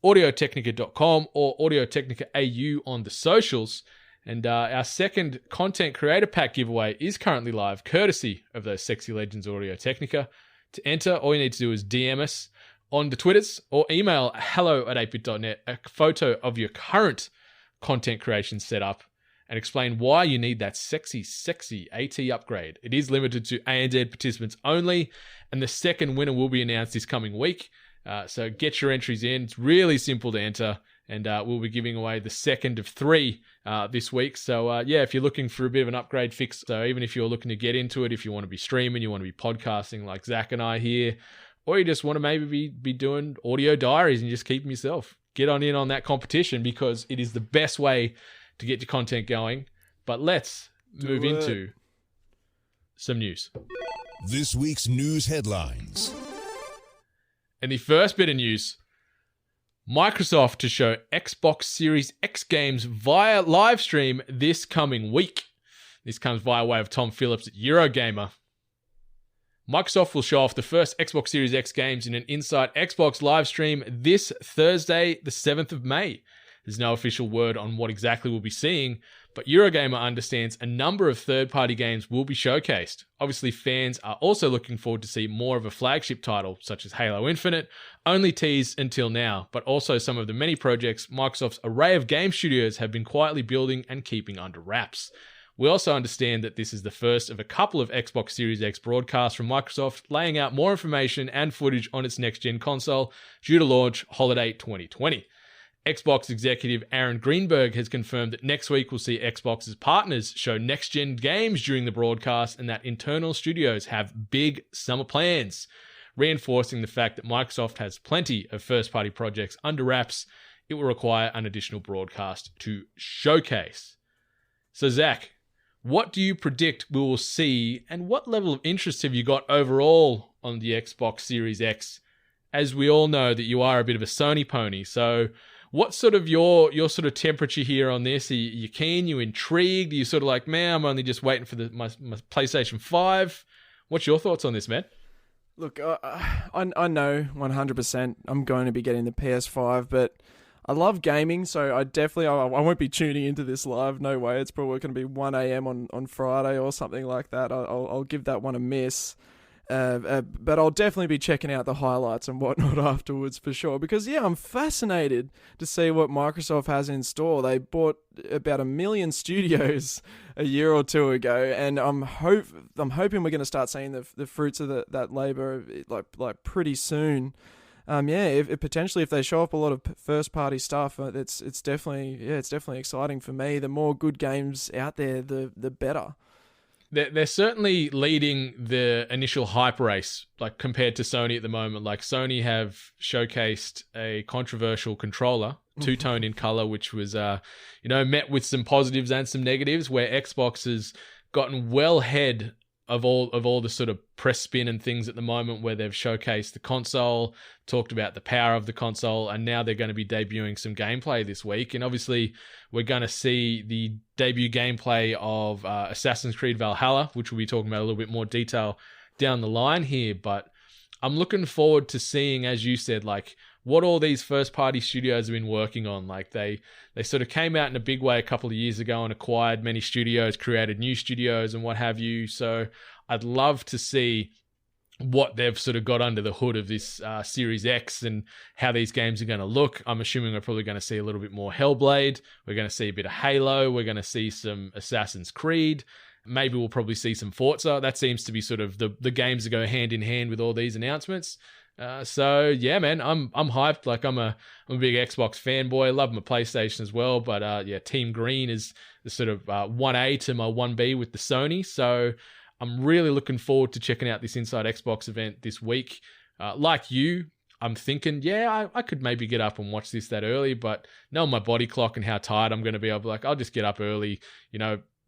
audiotechnica.com, or audiotechnica.au on the socials. And our second content creator pack giveaway is currently live, courtesy of those sexy legends Audio-Technica. To enter, all you need to do is DM us on the Twitters or email hello@8bit.net a photo of your current content creation setup and explain why you need that sexy AT upgrade. It is limited to ANZ participants only, and the second winner will be announced this coming week. So get your entries in. It's really simple to enter, and we'll be giving away the second of 3 this week. So yeah, if you're looking for a bit of an upgrade fix, so even if you're looking to get into it, if you want to be streaming, you want to be podcasting like Zach and I here, or you just want to maybe be doing audio diaries and just keep them yourself, get on in on that competition, because it is the best way to get your content going. But let's move into some news. This week's news headlines. And the first bit of news, Microsoft to show Xbox Series X games via live stream this coming week. This comes via way of Tom Phillips at Eurogamer. Microsoft will show off the first Xbox Series X games in an Inside Xbox live stream this Thursday, the 7th of May. There's no official word on what exactly we'll be seeing, but Eurogamer understands a number of third-party games will be showcased. Obviously, fans are also looking forward to see more of a flagship title, such as Halo Infinite, only teased until now, but also some of the many projects Microsoft's array of game studios have been quietly building and keeping under wraps. We also understand that this is the first of a couple of Xbox Series X broadcasts from Microsoft, laying out more information and footage on its next-gen console, due to launch holiday 2020. Xbox executive Aaron Greenberg has confirmed that next week we'll see Xbox's partners show next-gen games during the broadcast, and that internal studios have big summer plans, reinforcing the fact that Microsoft has plenty of first-party projects under wraps. It will require an additional broadcast to showcase. So Zach, what do you predict we will see, and what level of interest have you got overall on the Xbox Series X? As we all know that you are a bit of a Sony pony, so what's sort of your sort of temperature here on this? Are you keen? You intrigued? Are you sort of like, man, I'm only just waiting for my PlayStation 5? What's your thoughts on this, man? Look, I know 100% I'm going to be getting the PS5, but I love gaming, so I won't be tuning into this live. No way. It's probably going to be 1 a.m. on Friday or something like that. I'll give that one a miss. But I'll definitely be checking out the highlights and whatnot afterwards for sure. Because, yeah, I'm fascinated to see what Microsoft has in store. They bought about 1 million studios a year or two ago, and I'm hoping we're going to start seeing the fruits of that labor like pretty soon. If potentially if they show up a lot of first party stuff, it's definitely exciting for me. The more good games out there, the better. They're certainly leading the initial hype race, like compared to Sony at the moment. Like Sony have showcased a controversial controller, two-tone in color, which was, met with some positives and some negatives, where Xbox has gotten well ahead of all the sort of press spin and things at the moment, where they've showcased the console, talked about the power of the console, and now they're going to be debuting some gameplay this week. And obviously, we're going to see the debut gameplay of Assassin's Creed Valhalla, which we'll be talking about a little bit more detail down the line here. But I'm looking forward to seeing, as you said, like what all these first-party studios have been working on. Like they sort of came out in a big way a couple of years ago and acquired many studios, created new studios and what have you. So I'd love to see what they've sort of got under the hood of this Series X and how these games are going to look. I'm assuming we're probably going to see a little bit more Hellblade. We're going to see a bit of Halo. We're going to see some Assassin's Creed. Maybe we'll probably see some Forza. That seems to be sort of the games that go hand in hand with all these announcements. So yeah, man, I'm hyped. Like I'm a big Xbox fanboy. Love my PlayStation as well. But yeah, Team Green is the sort of 1A to my 1B with the Sony. So I'm really looking forward to checking out this Inside Xbox event this week. Like you, I'm thinking, yeah, I could maybe get up and watch this that early, but knowing my body clock and how tired I'm going to be, I'll be like, I'll just get up early,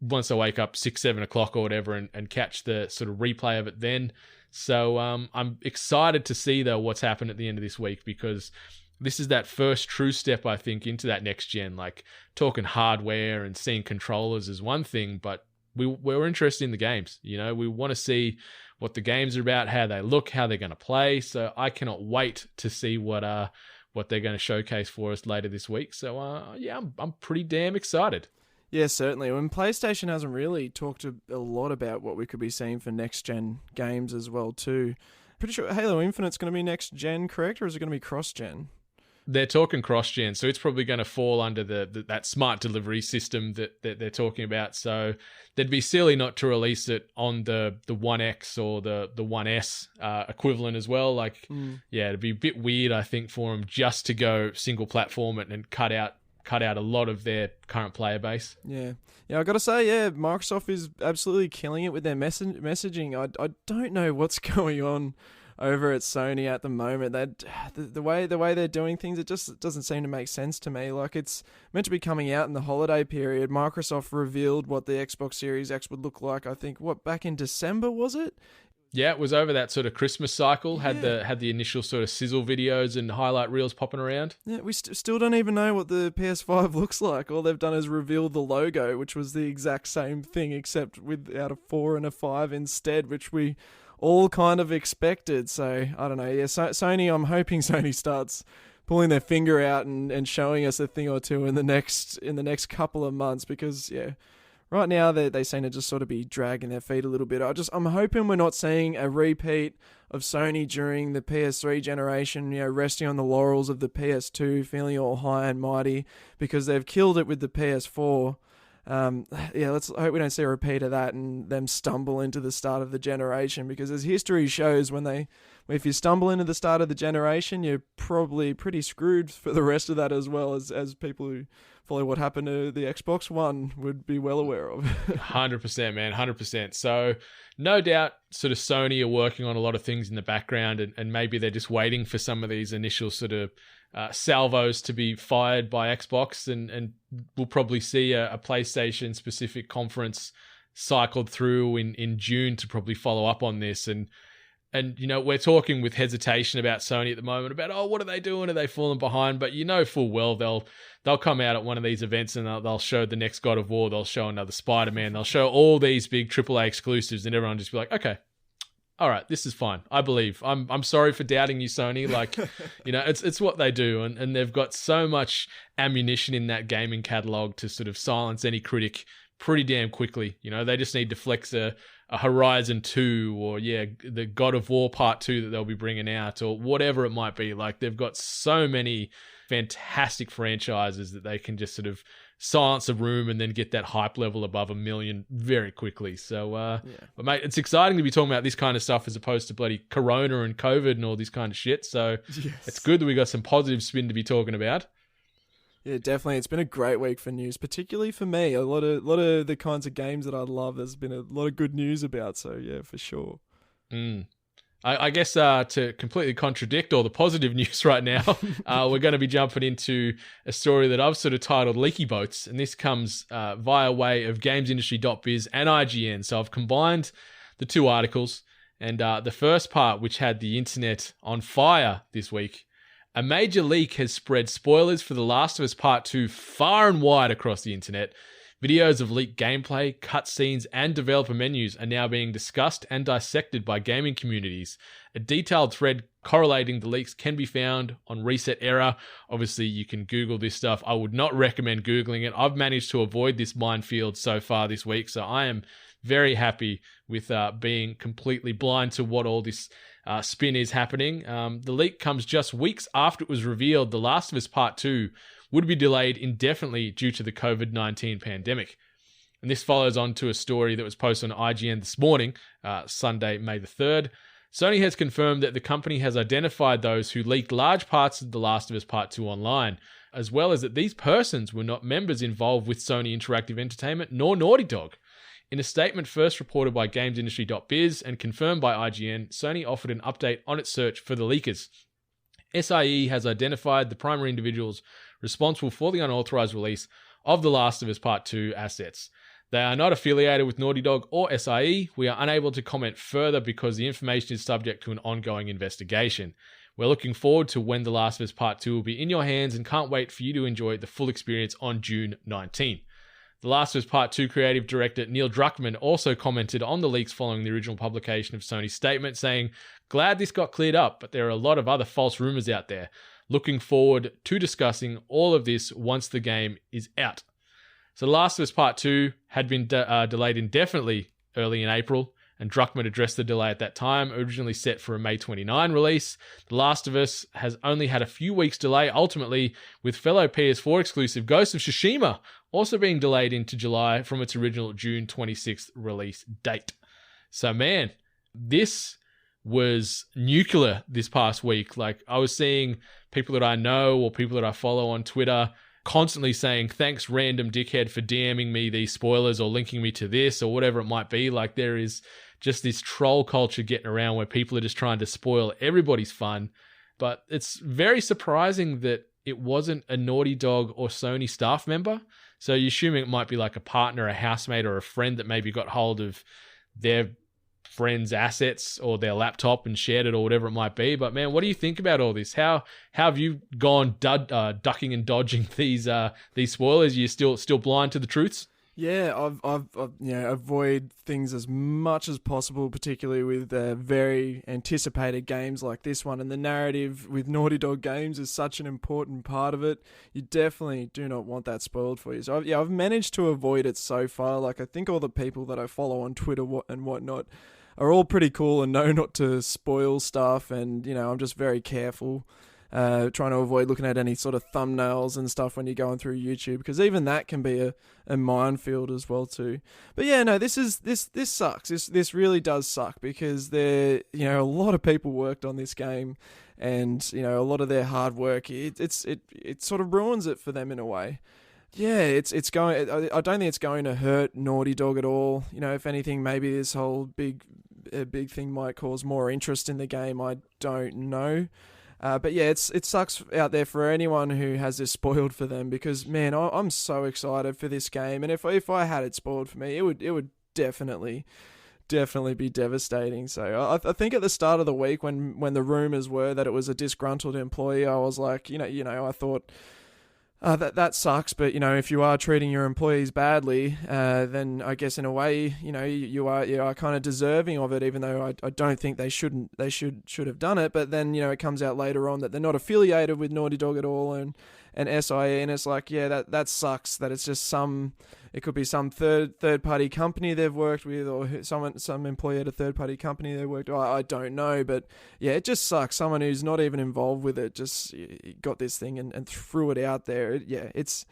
once I wake up 6, 7 o'clock or whatever and catch the sort of replay of it then. So I'm excited to see, though, what's happened at the end of this week, because this is that first true step, I think, into that next gen. Like, talking hardware and seeing controllers is one thing, but we're interested in the games. We want to see what the games are about, how they look, how they're going to play. So I cannot wait to see what they're going to showcase for us later this week. So yeah, I'm pretty damn excited. Yeah, certainly. When PlayStation hasn't really talked a lot about what we could be seeing for next-gen games as well, too. Pretty sure Halo Infinite's going to be next-gen, correct? Or is it going to be cross-gen? They're talking cross-gen, so it's probably going to fall under that smart delivery system that they're talking about. So they'd be silly not to release it on the One X or the One S equivalent as well. Like, yeah, it'd be a bit weird, I think, for them just to go single platform and cut out a lot of their current player base. Yeah, I got to say, yeah, Microsoft is absolutely killing it with their messaging. I don't know what's going on over at Sony at the moment. That the way they're doing things, it just doesn't seem to make sense to me. Like, it's meant to be coming out in the holiday period. Microsoft revealed what the Xbox Series X would look like, I think, back in December, was it? Yeah, it was over that sort of Christmas cycle. Had the initial sort of sizzle videos and highlight reels popping around. Yeah, we still don't even know what the PS5 looks like. All they've done is reveal the logo, which was the exact same thing, except without a 4 and a 5 instead, which we all kind of expected. So I don't know. Yeah, Sony. I'm hoping Sony starts pulling their finger out and showing us a thing or two in the next couple of months, because yeah. Right now, they seem to just sort of be dragging their feet a little bit. I'm hoping we're not seeing a repeat of Sony during the PS3 generation, resting on the laurels of the PS2, feeling all high and mighty, because they've killed it with the PS4. Yeah, let's hope we don't see a repeat of that and them stumble into the start of the generation, because as history shows, if you stumble into the start of the generation, you're probably pretty screwed for the rest of that, as well as people who follow what happened to the Xbox One would be well aware of. 100%, man, 100%. So no doubt sort of Sony are working on a lot of things in the background, and maybe they're just waiting for some of these initial sort of salvos to be fired by Xbox, and we'll probably see a PlayStation specific conference cycled through in June to probably follow up on this. And we're talking with hesitation about Sony at the moment about, what are they doing? Are they falling behind? But full well they'll come out at one of these events and they'll show the next God of War, they'll show another Spider-Man, they'll show all these big AAA exclusives, and everyone just be like, okay, all right, this is fine. I believe. I'm sorry for doubting you, Sony. Like, it's what they do, and they've got so much ammunition in that gaming catalog to sort of silence any critic pretty damn quickly. They just need to flex a Horizon 2 or the God of War Part 2 that they'll be bringing out, or whatever it might be. Like, they've got so many fantastic franchises that they can just sort of silence a room and then get that hype level above 1 million very quickly. So, but mate, it's exciting to be talking about this kind of stuff as opposed to bloody Corona and COVID and all this kind of shit. So It's good that we got some positive spin to be talking about. Yeah, definitely. It's been a great week for news, particularly for me. A lot of the kinds of games that I love, there's been a lot of good news about. So yeah, for sure. I guess to completely contradict all the positive news right now, we're going to be jumping into a story that I've sort of titled Leaky Boats, and this comes via way of GamesIndustry.biz and IGN. So I've combined the two articles, and the first part, which had the internet on fire this week, a major leak has spread spoilers for The Last of Us Part 2 far and wide across the internet. Videos of leaked gameplay, cutscenes, and developer menus are now being discussed and dissected by gaming communities. A detailed thread correlating the leaks can be found on Reset Era. Obviously, you can Google this stuff. I would not recommend Googling it. I've managed to avoid this minefield so far this week, so I am very happy with being completely blind to what all this spin is happening. The leak comes just weeks after it was revealed The Last of Us Part 2 would be delayed indefinitely due to the COVID-19 pandemic. And this follows on to a story that was posted on IGN this morning, Sunday, May the 3rd. Sony has confirmed that the company has identified those who leaked large parts of The Last of Us Part 2 online, as well as that these persons were not members involved with Sony Interactive Entertainment nor Naughty Dog. In a statement first reported by GamesIndustry.biz and confirmed by IGN, Sony offered an update on its search for the leakers. SIE has identified the primary individuals responsible for the unauthorized release of The Last of Us Part 2 assets. They are not affiliated with Naughty Dog or SIE. We are unable to comment further because the information is subject to an ongoing investigation. We're looking forward to when The Last of Us Part 2 will be in your hands and can't wait for you to enjoy the full experience on June 19. The Last of Us Part 2 creative director Neil Druckmann also commented on the leaks following the original publication of Sony's statement, saying, "Glad this got cleared up, but there are a lot of other false rumors out there. Looking forward to discussing all of this once the game is out." So The Last of Us Part 2 had been delayed indefinitely early in April, and Druckmann addressed the delay at that time, originally set for a May 29 release. The Last of Us has only had a few weeks delay ultimately, with fellow PS4 exclusive Ghost of Tsushima also being delayed into July from its original June 26th release date. So man, this was nuclear this past week. Like, I was seeing people that I know or people that I follow on Twitter constantly saying, "Thanks, random dickhead, for DMing me these spoilers or linking me to this," or whatever it might be. Like, there is just this troll culture getting around where people are just trying to spoil everybody's fun. But it's very surprising that it wasn't a Naughty Dog or Sony staff member. So you're assuming it might be like a partner, a housemate, or a friend that maybe got hold of their friend's assets or their laptop and shared it or whatever it might be. But man, what do you think about all this? How have you gone ducking and dodging these spoilers? You're still blind to the truths? Yeah, I've avoid things as much as possible, particularly with very anticipated games like this one. And the narrative with Naughty Dog games is such an important part of it. You definitely do not want that spoiled for you. So I've managed to avoid it so far. Like, I think all the people that I follow on Twitter and whatnot are all pretty cool and know not to spoil stuff. And, I'm just very careful. Trying to avoid looking at any sort of thumbnails and stuff when you're going through YouTube, because even that can be a minefield as well too. But yeah, no, this sucks. This really does suck, because a lot of people worked on this game, and a lot of their hard work, it sort of ruins it for them in a way. Yeah, it's going. I don't think it's going to hurt Naughty Dog at all. If anything, maybe this whole big thing might cause more interest in the game. I don't know. But yeah, it sucks out there for anyone who has this spoiled for them, because man, I'm so excited for this game, and if I had it spoiled for me, it would definitely be devastating. So I think at the start of the week, when the rumors were that it was a disgruntled employee, I was like, I thought, that sucks, but if you are treating your employees badly, then I guess in a way, you are kind of deserving of it, even though I don't think they should have done it. But then it comes out later on that they're not affiliated with Naughty Dog at all, and SIE, and it's like, yeah, that sucks. That it's just it could be some third party company they've worked with, or some employee at a third party company they worked with. I don't know, but yeah, it just sucks. Someone who's not even involved with it just got this thing and threw it out there. It's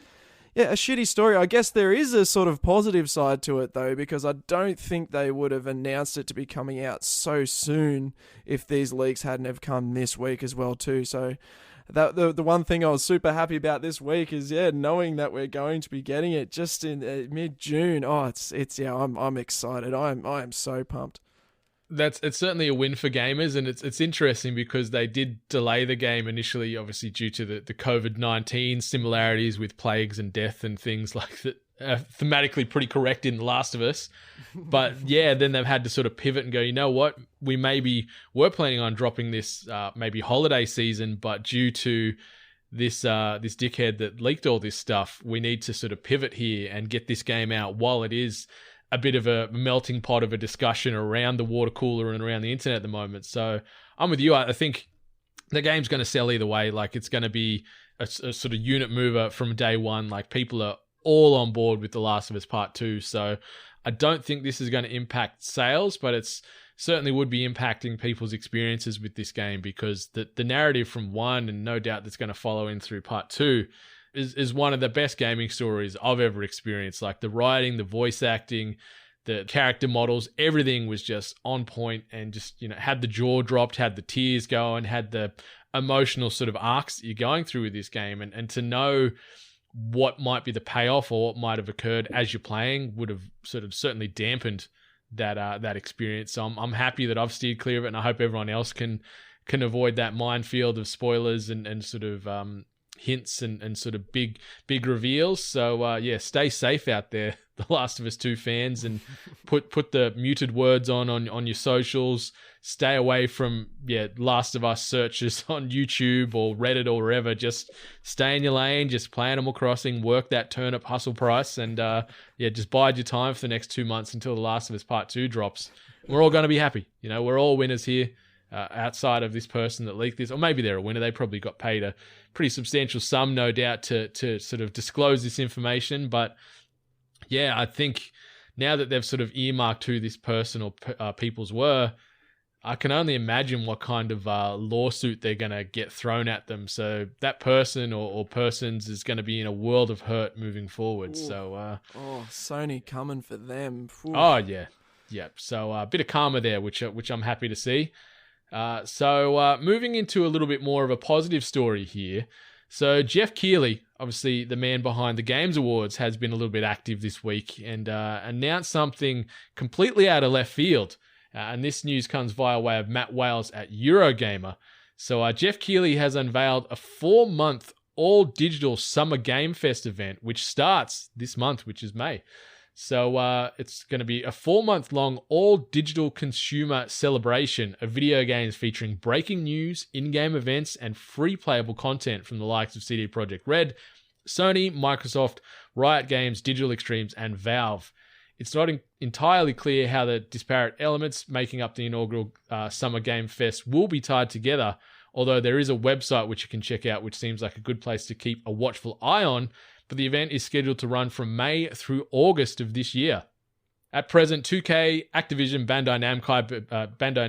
a shitty story. I guess there is a sort of positive side to it though, because I don't think they would have announced it to be coming out so soon if these leaks hadn't have come this week as well too. So the one thing I was super happy about this week is knowing that we're going to be getting it just in mid-June. Oh, I'm excited. I am so pumped. It's certainly a win for gamers, and it's interesting because they did delay the game initially, obviously due to the COVID-19 similarities with plagues and death and things like that. Thematically pretty correct in The Last of Us, but yeah, then they've had to sort of pivot and go, you know what, we were planning on dropping this maybe holiday season, but due to this dickhead that leaked all this stuff, we need to sort of pivot here and get this game out while it is a bit of a melting pot of a discussion around the water cooler and around the internet at the moment. So I'm with you. I think the game's going to sell either way. Like, it's going to be a sort of unit mover from day one. Like, people are all on board with The Last of Us Part 2. So I don't think this is going to impact sales, but it's certainly would be impacting people's experiences with this game, because the narrative from 1, and no doubt that's going to follow in through Part 2, is one of the best gaming stories I've ever experienced. Like the writing, the voice acting, the character models, everything was just on point, and just, had the jaw dropped, had the tears going, had the emotional sort of arcs that you're going through with this game. And to know what might be the payoff or what might have occurred as you're playing would have sort of certainly dampened that experience. So I'm happy that I've steered clear of it, and I hope everyone else can avoid that minefield of spoilers and sort of hints and sort of big reveals. So stay safe out there, The Last of Us 2 fans, and put the muted words on your socials. Stay away from Last of Us searches on YouTube or Reddit or wherever. Just stay in your lane, just play Animal Crossing, work that turnip hustle price, and just bide your time for the next 2 months until The Last of Us Part 2 drops. We're all going to be happy. We're all winners here. Outside of this person that leaked this, or maybe they're a winner. They probably got paid a pretty substantial sum, no doubt, to sort of disclose this information. But yeah, I think now that they've sort of earmarked who this person or peoples were, I can only imagine what kind of lawsuit they're going to get thrown at them. So that person or persons is going to be in a world of hurt moving forward. Ooh. So Sony coming for them. Ooh. Oh yeah. So a bit of karma there, which I'm happy to see. So moving into a little bit more of a positive story here. So Jeff Keighley, obviously the man behind the Games Awards, has been a little bit active this week and announced something completely out of left field. And this news comes via way of Matt Wales at Eurogamer. So Jeff Keighley has unveiled a 4-month all-digital Summer Game Fest event, which starts this month, which is May. So it's going to be a 4-month-long all-digital consumer celebration of video games featuring breaking news, in-game events, and free playable content from the likes of CD Projekt Red, Sony, Microsoft, Riot Games, Digital Extremes, and Valve. It's not entirely clear how the disparate elements making up the inaugural Summer Game Fest will be tied together, although there is a website which you can check out, which seems like a good place to keep a watchful eye on. But the event is scheduled to run from May through August of this year. At present, 2K, Activision, Bandai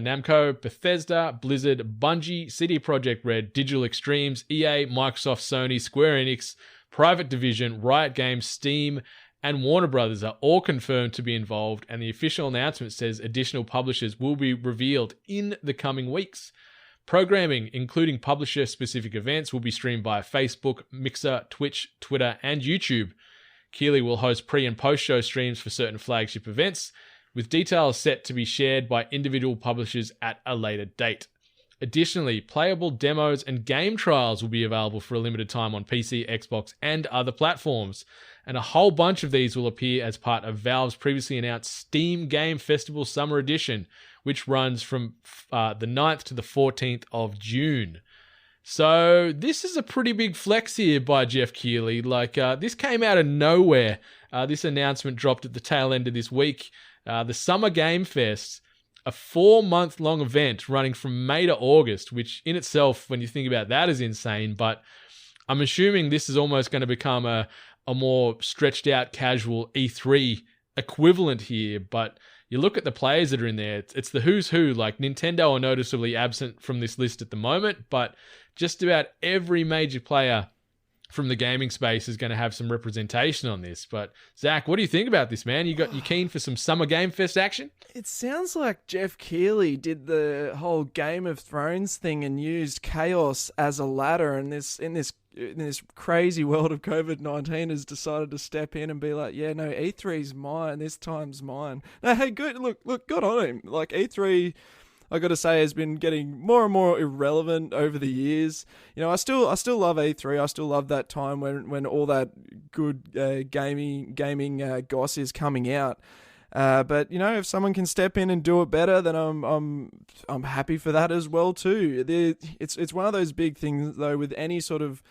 Namco, Bethesda, Blizzard, Bungie, CD Projekt Red, Digital Extremes, EA, Microsoft, Sony, Square Enix, Private Division, Riot Games, Steam, and Warner Brothers are all confirmed to be involved, and the official announcement says additional publishers will be revealed in the coming weeks. Programming, including publisher-specific events, will be streamed via Facebook, Mixer, Twitch, Twitter, and YouTube. Keighley will host pre- and post-show streams for certain flagship events, with details set to be shared by individual publishers at a later date. Additionally, playable demos and game trials will be available for a limited time on PC, Xbox, and other platforms. And a whole bunch of these will appear as part of Valve's previously announced Steam Game Festival Summer Edition, which runs from the 9th to the 14th of June. So this is a pretty big flex here by Jeff Keighley. This came out of nowhere. This announcement dropped at the tail end of this week. The Summer Game Fest, a 4-month-long event running from May to August, which in itself, when you think about that, is insane. But I'm assuming this is almost going to become a more stretched out casual E3 equivalent here. But you look at the players that are in there, it's the who's who. Like, Nintendo are noticeably absent from this list at the moment, but just about every major player from the gaming space is going to have some representation on this. But Zach, what do you think about this, man? You keen for some Summer Game Fest action? It sounds like Jeff Keighley did the whole Game of Thrones thing and used chaos as a ladder, and in this crazy world of COVID-19 has decided to step in and be like, yeah, no, E3's mine. This time's mine. No, hey, good. Look, good on him. Like, E3, I got to say, has been getting more and more irrelevant over the years. I still love E3. I still love that time when all that good gaming goss is coming out. But if someone can step in and do it better, then I'm happy for that as well too. It's one of those big things though with any sort of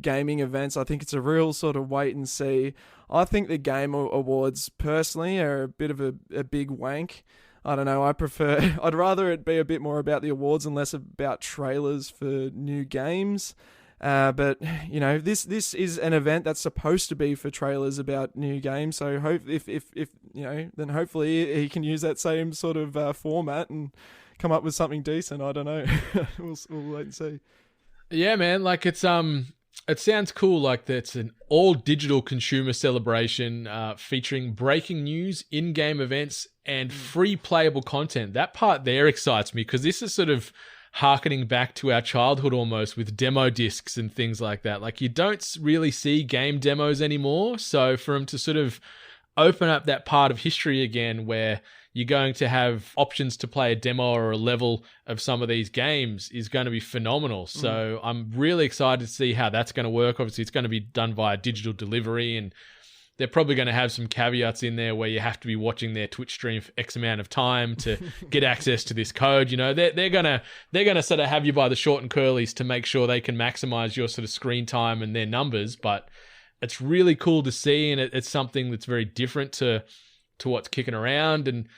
gaming events. I think it's a real sort of wait and see. I think the Game Awards personally are a bit of a big wank. I don't know. I'd rather it be a bit more about the awards and less about trailers for new games. But this is an event that's supposed to be for trailers about new games. So if then hopefully he can use that same sort of format and come up with something decent. I don't know. We'll wait and see. Yeah, man. Like it sounds cool. Like it's an all digital consumer celebration featuring breaking news, in-game events, and free playable content. That part there excites me because this is sort of harkening back to our childhood almost with demo discs and things like that. Like you don't really see game demos anymore. So for them to sort of open up that part of history again where you're going to have options to play a demo or a level of some of these games is going to be phenomenal. So I'm really excited to see how that's going to work. Obviously, it's going to be done via digital delivery, and they're probably going to have some caveats in there where you have to be watching their Twitch stream for X amount of time to get access to this code. You know, they're gonna sort of have you by the short and curlies to make sure they can maximize your sort of screen time and their numbers. But it's really cool to see, and it's something that's very different to what's kicking around. And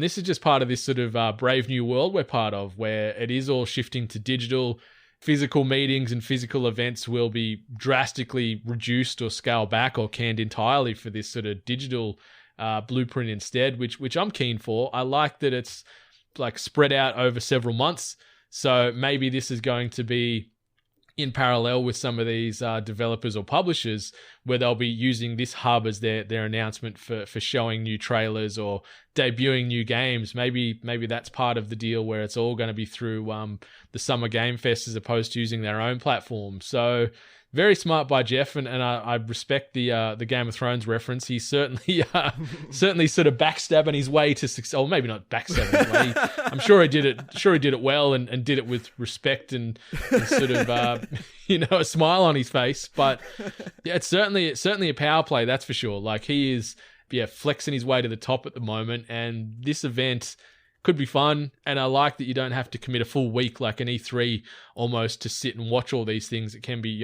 this is just part of this sort of brave new world we're part of, where it is all shifting to digital. Physical meetings and physical events will be drastically reduced or scaled back or canned entirely for this sort of digital blueprint instead, which I'm keen for. I like that it's like spread out over several months. So maybe this is going to be in parallel with some of these developers or publishers where they'll be using this hub as their announcement for showing new trailers or debuting new games. Maybe that's part of the deal where it's all going to be through the Summer Game Fest as opposed to using their own platform. So very smart by Jeff, and I respect the Game of Thrones reference. He's certainly sort of backstabbing his way to success. Or maybe not backstabbing his way. I'm sure he did it well and did it with respect and sort of a smile on his face. But yeah, it's certainly a power play, that's for sure. Like he is flexing his way to the top at the moment, and this event could be fun. And I like that you don't have to commit a full week like an E3 almost to sit and watch all these things. It can be,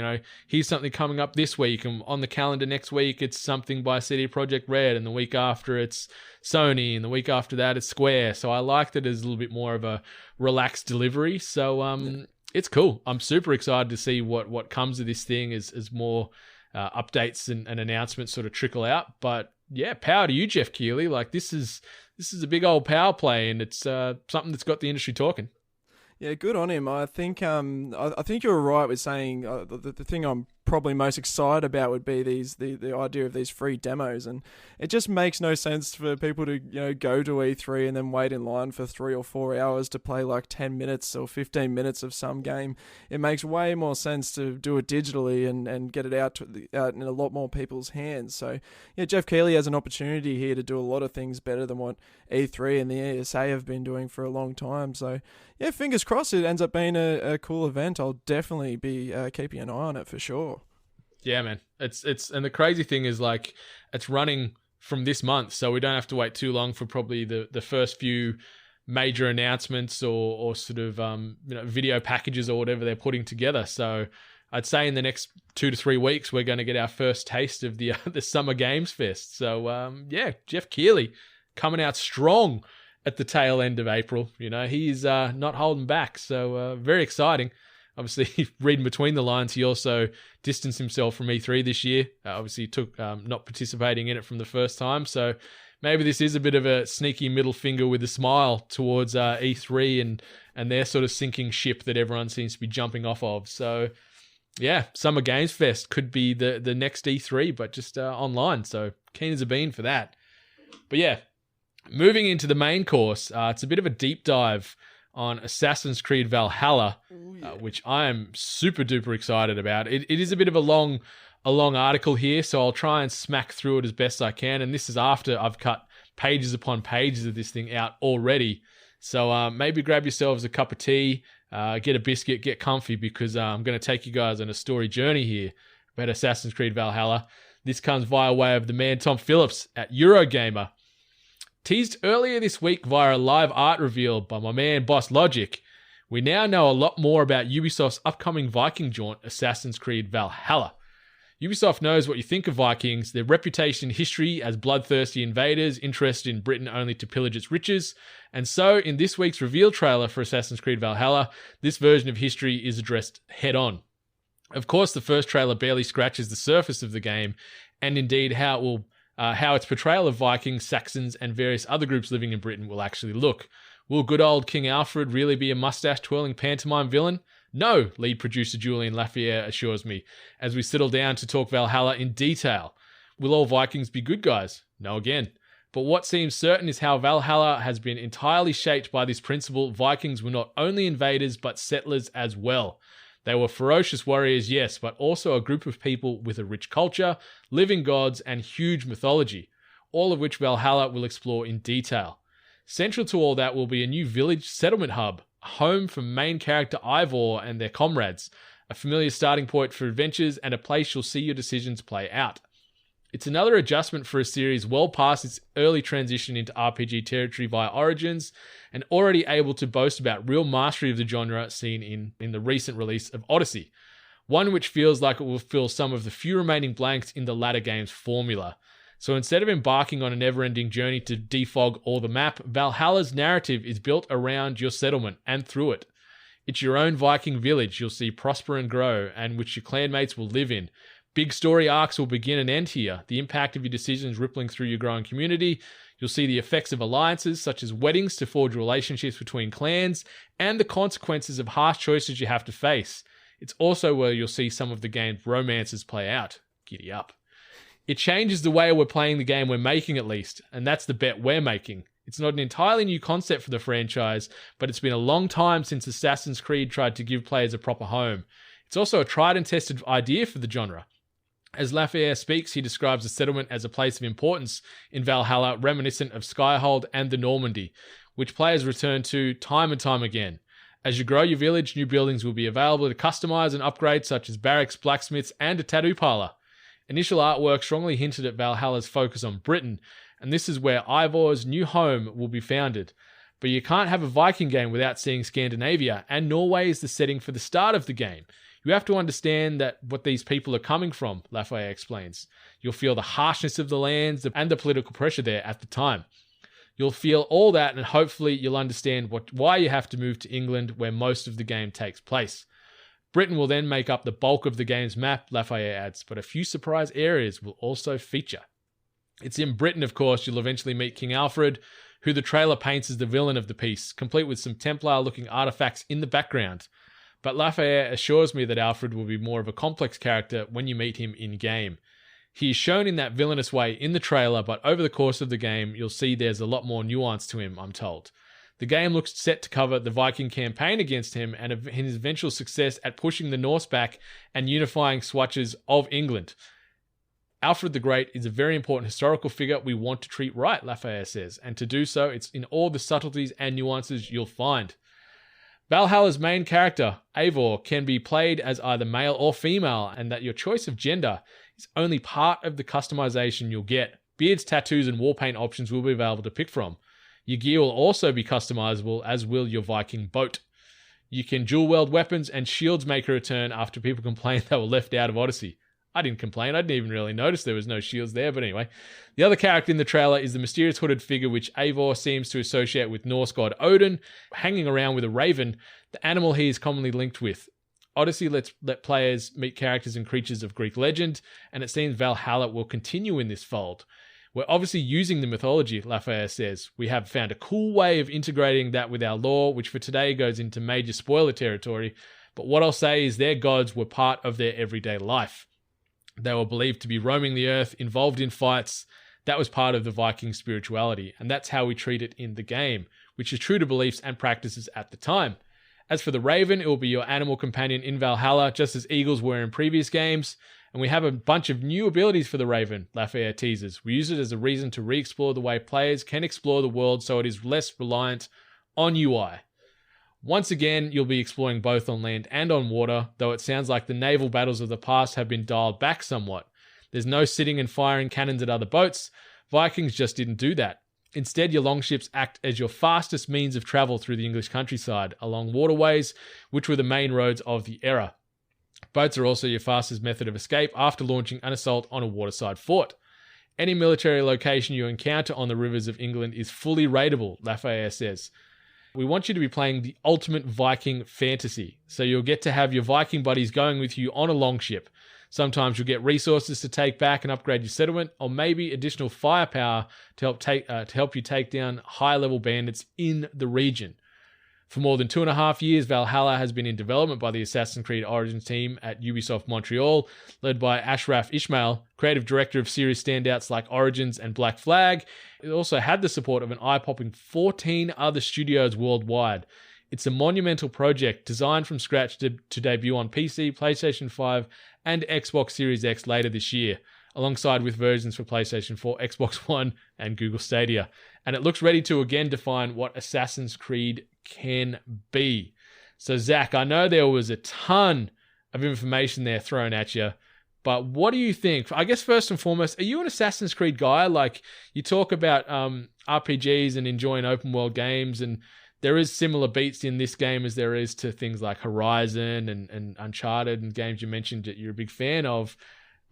here's something coming up this week, and on the calendar next week it's something by CD Projekt Red, and the week after it's Sony, and the week after that it's Square. So I like that there's a little bit more of a relaxed delivery. So it's cool. I'm super excited to see what comes of this thing as more updates and announcements sort of trickle out. But yeah, power to you, Jeff Keighley. Like this is a big old power play, and it's something that's got the industry talking. Yeah, good on him. I think I think you were right with saying the thing I'm probably most excited about would be the idea of these free demos, and it just makes no sense for people to go to E3 and then wait in line for 3 or 4 hours to play like 10 minutes or 15 minutes of some game. It makes way more sense to do it digitally and get it out in a lot more people's hands. So yeah, Jeff Keighley has an opportunity here to do a lot of things better than what E3 and the ESA have been doing for a long time. So yeah, fingers crossed it ends up being a cool event. I'll definitely be keeping an eye on it for sure. Yeah, man. It's and the crazy thing is like it's running from this month, so we don't have to wait too long for probably the first few major announcements or sort of video packages or whatever they're putting together. So I'd say in the next 2 to 3 weeks we're going to get our first taste of the Summer Games Fest. So yeah, Jeff Keighley coming out strong at the tail end of April. He's not holding back. So very exciting. Obviously, reading between the lines, he also distanced himself from E3 this year. Obviously, he took not participating in it from the first time. So maybe this is a bit of a sneaky middle finger with a smile towards E3 and their sort of sinking ship that everyone seems to be jumping off of. So yeah, Summer Games Fest could be the next E3, but just online. So keen as a bean for that. But yeah, moving into the main course, it's a bit of a deep dive on Assassin's Creed Valhalla, which I am super duper excited about. It is a bit of a long article here, so I'll try and smack through it as best I can. And this is after I've cut pages upon pages of this thing out already. So maybe grab yourselves a cup of tea, get a biscuit, get comfy, because I'm going to take you guys on a story journey here about Assassin's Creed Valhalla. This comes via way of the man Tom Phillips at Eurogamer. Teased earlier this week via a live art reveal by my man Boss Logic, we now know a lot more about Ubisoft's upcoming Viking jaunt, Assassin's Creed Valhalla. Ubisoft knows what you think of Vikings, their reputation and history as bloodthirsty invaders interested in Britain only to pillage its riches, and so in this week's reveal trailer for Assassin's Creed Valhalla, this version of history is addressed head-on. Of course, the first trailer barely scratches the surface of the game, and indeed how its portrayal of Vikings, Saxons, and various other groups living in Britain will actually look. Will good old King Alfred really be a mustache-twirling pantomime villain? No, lead producer Julian Lafayette assures me, as we settle down to talk Valhalla in detail. Will all Vikings be good guys? No again. But what seems certain is how Valhalla has been entirely shaped by this principle. Vikings were not only invaders, but settlers as well. They were ferocious warriors, yes, but also a group of people with a rich culture, living gods, and huge mythology, all of which Valhalla will explore in detail. Central to all that will be a new village settlement hub, a home for main character Ivor and their comrades, a familiar starting point for adventures, and a place you'll see your decisions play out. It's another adjustment for a series well past its early transition into RPG territory via Origins, and already able to boast about real mastery of the genre seen in the recent release of Odyssey. One which feels like it will fill some of the few remaining blanks in the latter game's formula. So instead of embarking on a never-ending journey to defog all the map, Valhalla's narrative is built around your settlement and through it. It's your own Viking village you'll see prosper and grow, and which your clanmates will live in. Big story arcs will begin and end here, the impact of your decisions rippling through your growing community. You'll see the effects of alliances, such as weddings to forge relationships between clans, and the consequences of harsh choices you have to face. It's also where you'll see some of the game's romances play out. Giddy up. It changes the way we're playing the game we're making, at least, and that's the bet we're making. It's not an entirely new concept for the franchise, but it's been a long time since Assassin's Creed tried to give players a proper home. It's also a tried and tested idea for the genre. As Lafayette speaks, he describes the settlement as a place of importance in Valhalla, reminiscent of Skyhold and the Normandy, which players return to time and time again. As you grow your village, new buildings will be available to customize and upgrade, such as barracks, blacksmiths, and a tattoo parlor. Initial artwork strongly hinted at Valhalla's focus on Britain, and this is where Ivor's new home will be founded. But you can't have a Viking game without seeing Scandinavia, and Norway is the setting for the start of the game. You have to understand that what these people are coming from, Lafayette explains. You'll feel the harshness of the lands and the political pressure there at the time. You'll feel all that, and hopefully you'll understand why you have to move to England, where most of the game takes place. Britain will then make up the bulk of the game's map, Lafayette adds, but a few surprise areas will also feature. It's in Britain, of course, you'll eventually meet King Alfred, who the trailer paints as the villain of the piece, complete with some Templar-looking artifacts in the background. But Lafayette assures me that Alfred will be more of a complex character when you meet him in-game. He is shown in that villainous way in the trailer, but over the course of the game, you'll see there's a lot more nuance to him, I'm told. The game looks set to cover the Viking campaign against him and his eventual success at pushing the Norse back and unifying swatches of England. Alfred the Great is a very important historical figure we want to treat right, Lafayette says, and to do so, it's in all the subtleties and nuances you'll find. Valhalla's main character, Eivor, can be played as either male or female, and that your choice of gender is only part of the customization you'll get. Beards, tattoos, and war paint options will be available to pick from. Your gear will also be customizable, as will your Viking boat. You can dual-wield weapons, and shields make a return after people complained they were left out of Odyssey. I didn't complain, I didn't even really notice there was no shields there, but anyway. The other character in the trailer is the mysterious hooded figure which Eivor seems to associate with Norse god Odin, hanging around with a raven, the animal he is commonly linked with. Odyssey let players meet characters and creatures of Greek legend, and it seems Valhalla will continue in this fold. We're obviously using the mythology, Lafayette says. We have found a cool way of integrating that with our lore, which for today goes into major spoiler territory, but what I'll say is their gods were part of their everyday life. They were believed to be roaming the earth, involved in fights. That was part of the Viking spirituality, and that's how we treat it in the game, which is true to beliefs and practices at the time. As for the Raven, it will be your animal companion in Valhalla, just as eagles were in previous games, and we have a bunch of new abilities for the Raven, Lafayette teases. We use it as a reason to re-explore the way players can explore the world so it is less reliant on UI. Once again, you'll be exploring both on land and on water, though it sounds like the naval battles of the past have been dialed back somewhat. There's no sitting and firing cannons at other boats. Vikings just didn't do that. Instead, your longships act as your fastest means of travel through the English countryside, along waterways, which were the main roads of the era. Boats are also your fastest method of escape after launching an assault on a waterside fort. Any military location you encounter on the rivers of England is fully raidable, Lafayette says. We want you to be playing the ultimate Viking fantasy. So you'll get to have your Viking buddies going with you on a longship. Sometimes you'll get resources to take back and upgrade your settlement, or maybe additional firepower to help you take down high-level bandits in the region. For more than 2.5 years, Valhalla has been in development by the Assassin's Creed Origins team at Ubisoft Montreal, led by Ashraf Ismail, creative director of series standouts like Origins and Black Flag. It also had the support of an eye-popping 14 other studios worldwide. It's a monumental project designed from scratch to debut on PC, PlayStation 5, and Xbox Series X later this year, alongside with versions for PlayStation 4, Xbox One, and Google Stadia. And it looks ready to again define what Assassin's Creed can be. So, Zach, I know there was a ton of information there thrown at you, but what do you think? I guess first and foremost, are you an Assassin's Creed guy? Like, you talk about RPGs and enjoying open world games, and there is similar beats in this game as there is to things like Horizon and Uncharted and games you mentioned that you're a big fan of.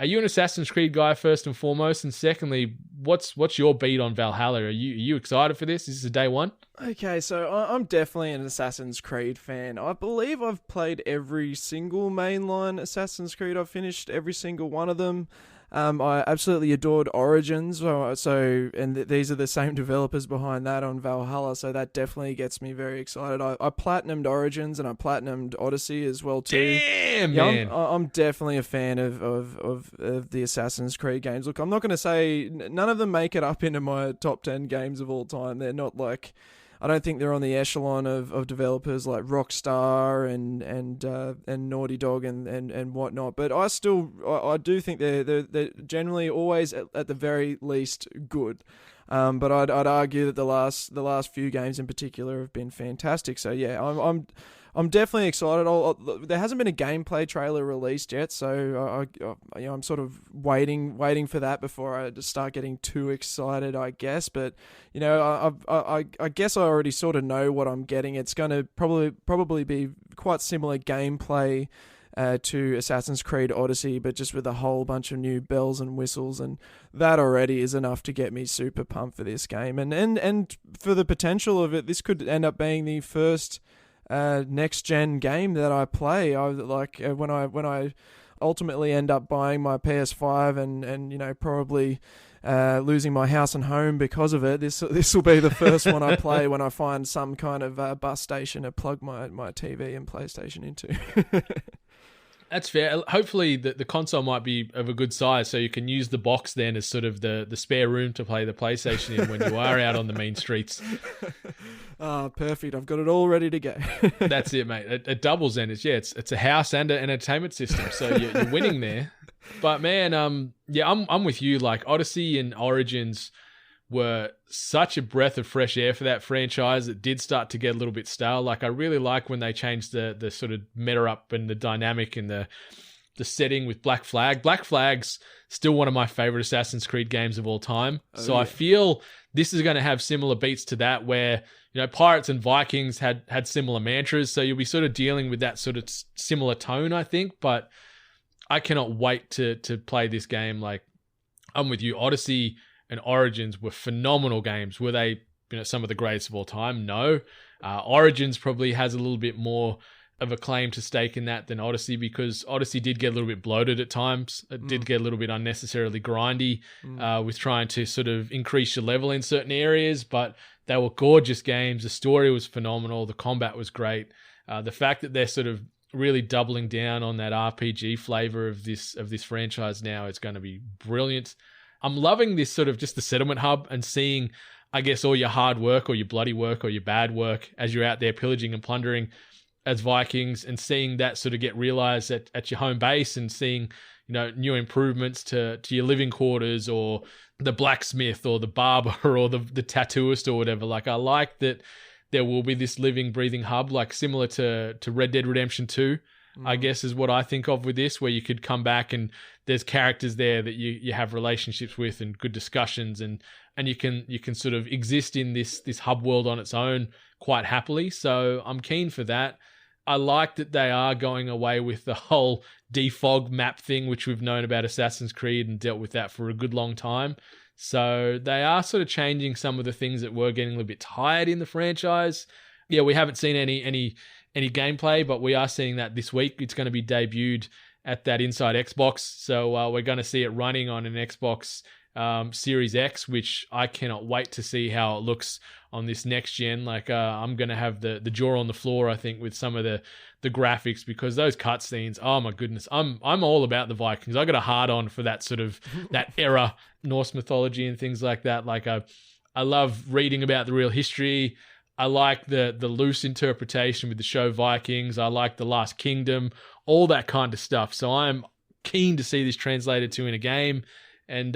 Are you an Assassin's Creed guy first and foremost? And secondly, what's your beat on Valhalla? Are you excited for this? Is this a day one? Okay, so I'm definitely an Assassin's Creed fan. I believe I've played every single mainline Assassin's Creed. I've finished every single one of them. I absolutely adored Origins, these are the same developers behind that on Valhalla, so that definitely gets me very excited. I platinumed Origins and I platinumed Odyssey as well too. Damn, man. I'm definitely a fan of the Assassin's Creed games. Look, I'm not going to say none of them make it up into my top 10 games of all time. They're not like, I don't think they're on the echelon of developers like Rockstar and Naughty Dog and whatnot. But I do think they're generally always at the very least good. But I'd argue that the last few games in particular have been fantastic. So yeah, I'm definitely excited. There hasn't been a gameplay trailer released yet, so I'm sort of waiting for that before I just start getting too excited, I guess. But you know, I guess I already sort of know what I'm getting. It's going to probably be quite similar gameplay to Assassin's Creed Odyssey, but just with a whole bunch of new bells and whistles, and that already is enough to get me super pumped for this game. And for the potential of it, this could end up being the first next gen game that I play. When I ultimately end up buying my PS5 and you know, probably losing my house and home because of it, this will be the first one I play when I find some kind of bus station to plug my TV and PlayStation into. That's fair. Hopefully the console might be of a good size so you can use the box then as sort of the spare room to play the PlayStation in when you are out on the main streets. Perfect. I've got it all ready to go. That's it, mate. It doubles then. It's a house and an entertainment system, so you're winning there. But man, I'm with you. Like, Odyssey and Origins were such a breath of fresh air for that franchise. It did start to get a little bit stale. Like, I really like when they changed the sort of meta up and the dynamic and the setting with Black Flag. Black Flag's still one of my favorite Assassin's Creed games of all time. I feel this is going to have similar beats to that, where, you know, Pirates and Vikings had similar mantras. So you'll be sort of dealing with that sort of similar tone, I think. But I cannot wait to play this game. Like, I'm with you. Odyssey and Origins were phenomenal games. Were they, you know, some of the greatest of all time? No. Origins probably has a little bit more of a claim to stake in that than Odyssey, because Odyssey did get a little bit bloated at times. It did get a little bit unnecessarily grindy with trying to sort of increase your level in certain areas, but they were gorgeous games. The story was phenomenal. The combat was great. The fact that they're sort of really doubling down on that RPG flavor of this franchise now is going to be brilliant. I'm loving this sort of just the settlement hub and seeing, I guess, all your hard work or your bloody work or your bad work as you're out there pillaging and plundering as Vikings, and seeing that sort of get realized at your home base, and seeing, you know, new improvements to your living quarters or the blacksmith or the barber or the tattooist or whatever. Like, I like that there will be this living, breathing hub, like similar to Red Dead Redemption 2. I guess is what I think of with this, where you could come back and there's characters there that you have relationships with and good discussions, and you can sort of exist in this hub world on its own quite happily. So I'm keen for that. I like that they are going away with the whole defog map thing, which we've known about Assassin's Creed and dealt with that for a good long time. So they are sort of changing some of the things that were getting a little bit tired in the franchise. yeah, we haven't seen any gameplay, but we are seeing that this week. It's going to be debuted at that Inside Xbox, so we're going to see it running on an Xbox Series X, which I cannot wait to see how it looks on this next gen. Like I'm going to have the jaw on the floor, I think, with some of the graphics, because those cutscenes, oh my goodness, I'm all about the Vikings. I got a hard on for that sort of that era, Norse mythology and things like that. Like I love reading about the real history. I like the loose interpretation with the show Vikings. I like The Last Kingdom, all that kind of stuff. So I'm keen to see this translated to in a game. And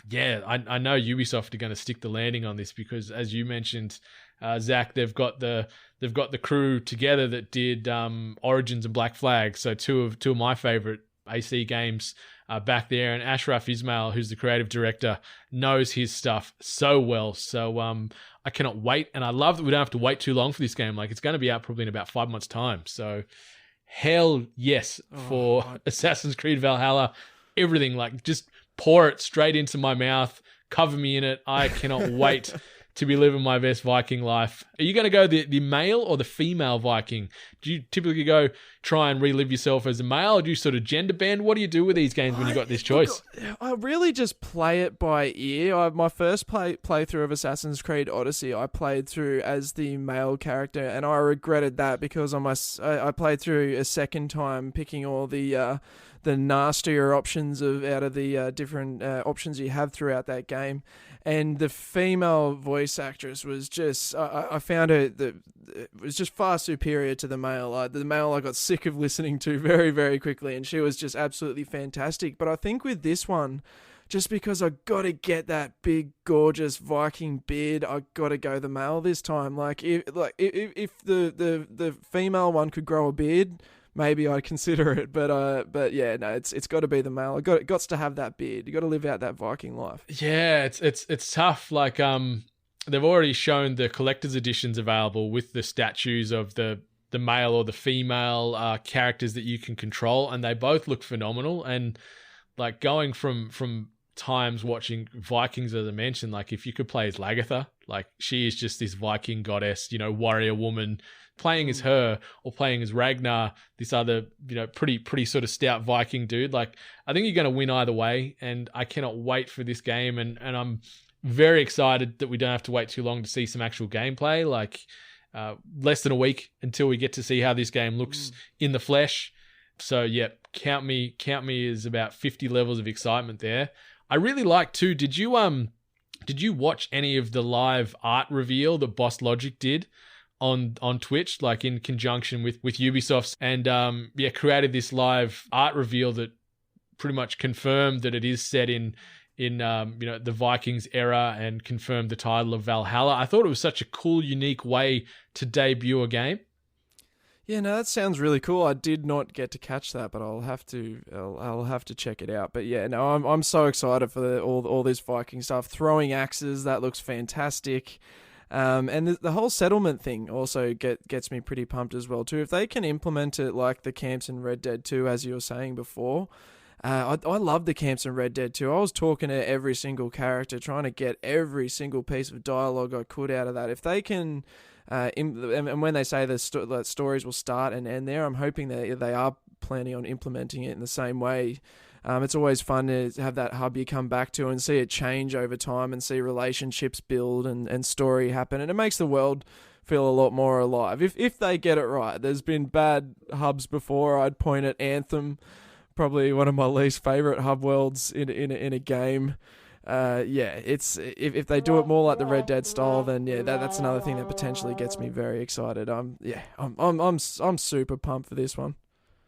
yeah, I know Ubisoft are going to stick the landing on this because, as you mentioned, Zach, they've got the crew together that did Origins and Black Flag. So two of my favorite AC games back there, and Ashraf Ismail, who's the creative director, knows his stuff so well. So I cannot wait, and I love that we don't have to wait too long for this game. Like, it's going to be out probably in about 5 months' time. So hell yes for Assassin's Creed Valhalla. Everything, like, just pour it straight into my mouth, cover me in it. I cannot wait to be living my best Viking life. Are you going to go the male or the female Viking? Do you typically go try and relive yourself as a male, or do you sort of gender bend? What do you do with these games when you got this choice? Look, I really just play it by ear. My first playthrough of Assassin's Creed Odyssey, I played through as the male character, and I regretted that because I played through a second time picking all the nastier options out of the different options you have throughout that game. And the female voice actress was just, I found her, it was just far superior to the male. The male I got sick of listening to very, very quickly, and she was just absolutely fantastic. But I think with this one, just because I got to get that big, gorgeous Viking beard, I got to go the male this time. If the female one could grow a beard, maybe I'd consider it, but yeah, no, it's got to be the male. It got to have that beard. You got to live out that Viking life. Yeah, it's tough. Like they've already shown the collector's editions available with the statues of the male or the female characters that you can control, and they both look phenomenal. And like going from times watching Vikings, as I mentioned, like if you could play as Lagertha, like she is just this Viking goddess, warrior woman. Playing as her or playing as Ragnar, this other, pretty sort of stout Viking dude. Like, I think you're going to win either way, and I cannot wait for this game. And I'm very excited that we don't have to wait too long to see some actual gameplay. Like, less than a week until we get to see how this game looks in the flesh. So, yeah, count me as about 50 levels of excitement there. I really like too. Did you watch any of the live art reveal that Boss Logic did on Twitch, like in conjunction with Ubisoft, and created this live art reveal that pretty much confirmed that it is set in the Vikings era and confirmed the title of Valhalla. I thought it was such a cool, unique way to debut a game. Yeah, no, that sounds really cool. I did not get to catch that, but I'll have to check it out. But yeah, no, I'm so excited for all this Viking stuff. Throwing axes, that looks fantastic. And the whole settlement thing also gets me pretty pumped as well too. If they can implement it like the camps in Red Dead 2, as you were saying before, I love the camps in Red Dead 2. I was talking to every single character, trying to get every single piece of dialogue I could out of that. If they can, and when they say that stories will start and end there, I'm hoping that they are planning on implementing it in the same way. It's always fun to have that hub you come back to and see it change over time and see relationships build and story happen. And it makes the world feel a lot more alive. If they get it right. There's been bad hubs before. I'd point at Anthem, probably one of my least favorite hub worlds in a game. It's if they do it more like the Red Dead style, then yeah, that's another thing that potentially gets me very excited. I'm super pumped for this one.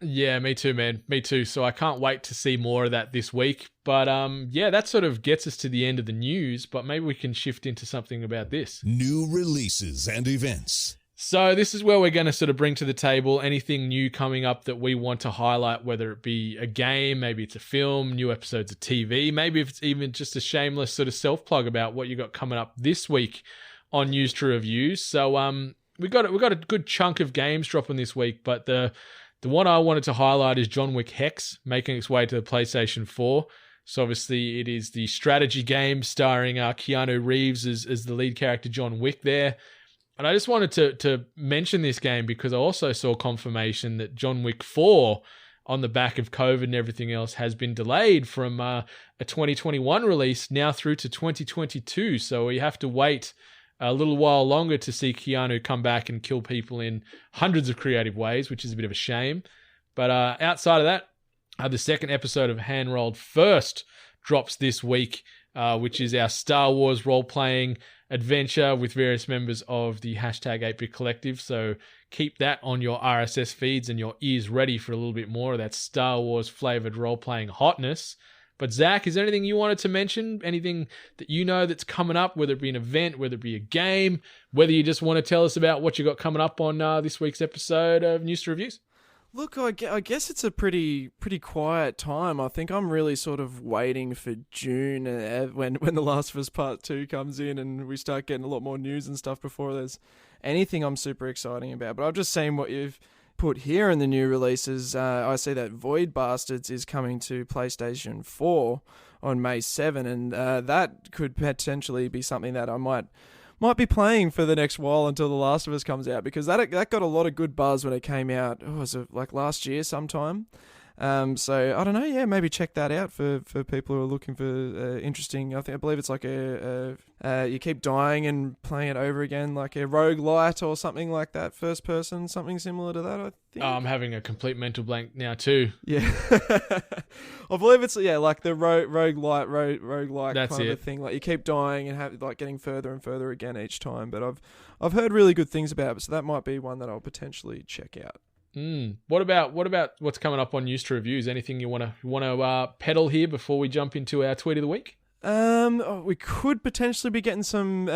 Yeah, me too, man. Me too. So I can't wait to see more of that this week. But that sort of gets us to the end of the news, but maybe we can shift into something about this. New releases and events. So this is where we're going to sort of bring to the table anything new coming up that we want to highlight, whether it be a game, maybe it's a film, new episodes of TV, maybe if it's even just a shameless sort of self-plug about what you got coming up this week on News to Reviews. So we got a good chunk of games dropping this week, but the one I wanted to highlight is John Wick Hex, making its way to the PlayStation 4. So obviously it is the strategy game starring Keanu Reeves as the lead character John Wick there. And I just wanted to mention this game because I also saw confirmation that John Wick 4, on the back of COVID and everything else, has been delayed from a 2021 release now through to 2022. So we have to wait a little while longer to see Keanu come back and kill people in hundreds of creative ways, which is a bit of a shame. But outside of that, the second episode of Hand Rolled First drops this week, which is our Star Wars role-playing adventure with various members of the hashtag 8-Bit Collective. So keep that on your RSS feeds and your ears ready for a little bit more of that Star Wars flavored role-playing hotness. But Zach, is there anything you wanted to mention? Anything that you know that's coming up, whether it be an event, whether it be a game, whether you just want to tell us about what you got coming up on this week's episode of News to Reviews? Look, I guess it's a pretty quiet time. I think I'm really sort of waiting for June when The Last of Us Part 2 comes in and we start getting a lot more news and stuff before there's anything I'm super exciting about. But I've just seen what you've put here in the new releases. I see that Void Bastards is coming to PlayStation 4 on May 7, and that could potentially be something that I might be playing for the next while until The Last of Us comes out, because that got a lot of good buzz when it came out. Oh, was it like last year sometime? So I don't know. Yeah, maybe check that out for people who are looking for interesting. I believe it's like you keep dying and playing it over again, like a roguelite or something like that. First person, something similar to that. I think. I'm having a complete mental blank now too. Yeah, I believe it's like the roguelike That's kind it. of a thing. Like you keep dying and have like getting further and further again each time. But I've heard really good things about it, so that might be one that I'll potentially check out. What about what's coming up on News to Reviews? Anything you want to peddle here before we jump into our tweet of the week? We could potentially be getting some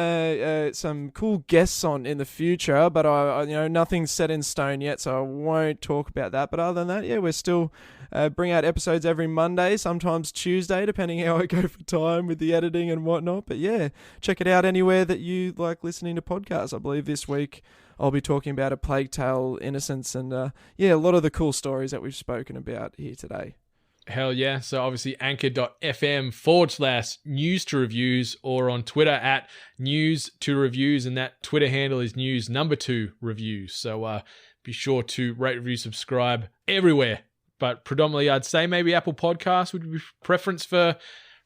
cool guests on in the future, but I nothing's set in stone yet, so I won't talk about that. But other than that, yeah, we're still bring out episodes every Monday, sometimes Tuesday, depending how I go for time with the editing and whatnot. But yeah, check it out anywhere that you like listening to podcasts. I believe this week I'll be talking about A Plague Tale: Innocence and a lot of the cool stories that we've spoken about here today. Hell yeah. So obviously anchor.fm/news to reviews, or on Twitter at news to reviews. And that Twitter handle is news #2 reviews. So be sure to rate, review, subscribe everywhere. But predominantly I'd say maybe Apple Podcasts would be preference for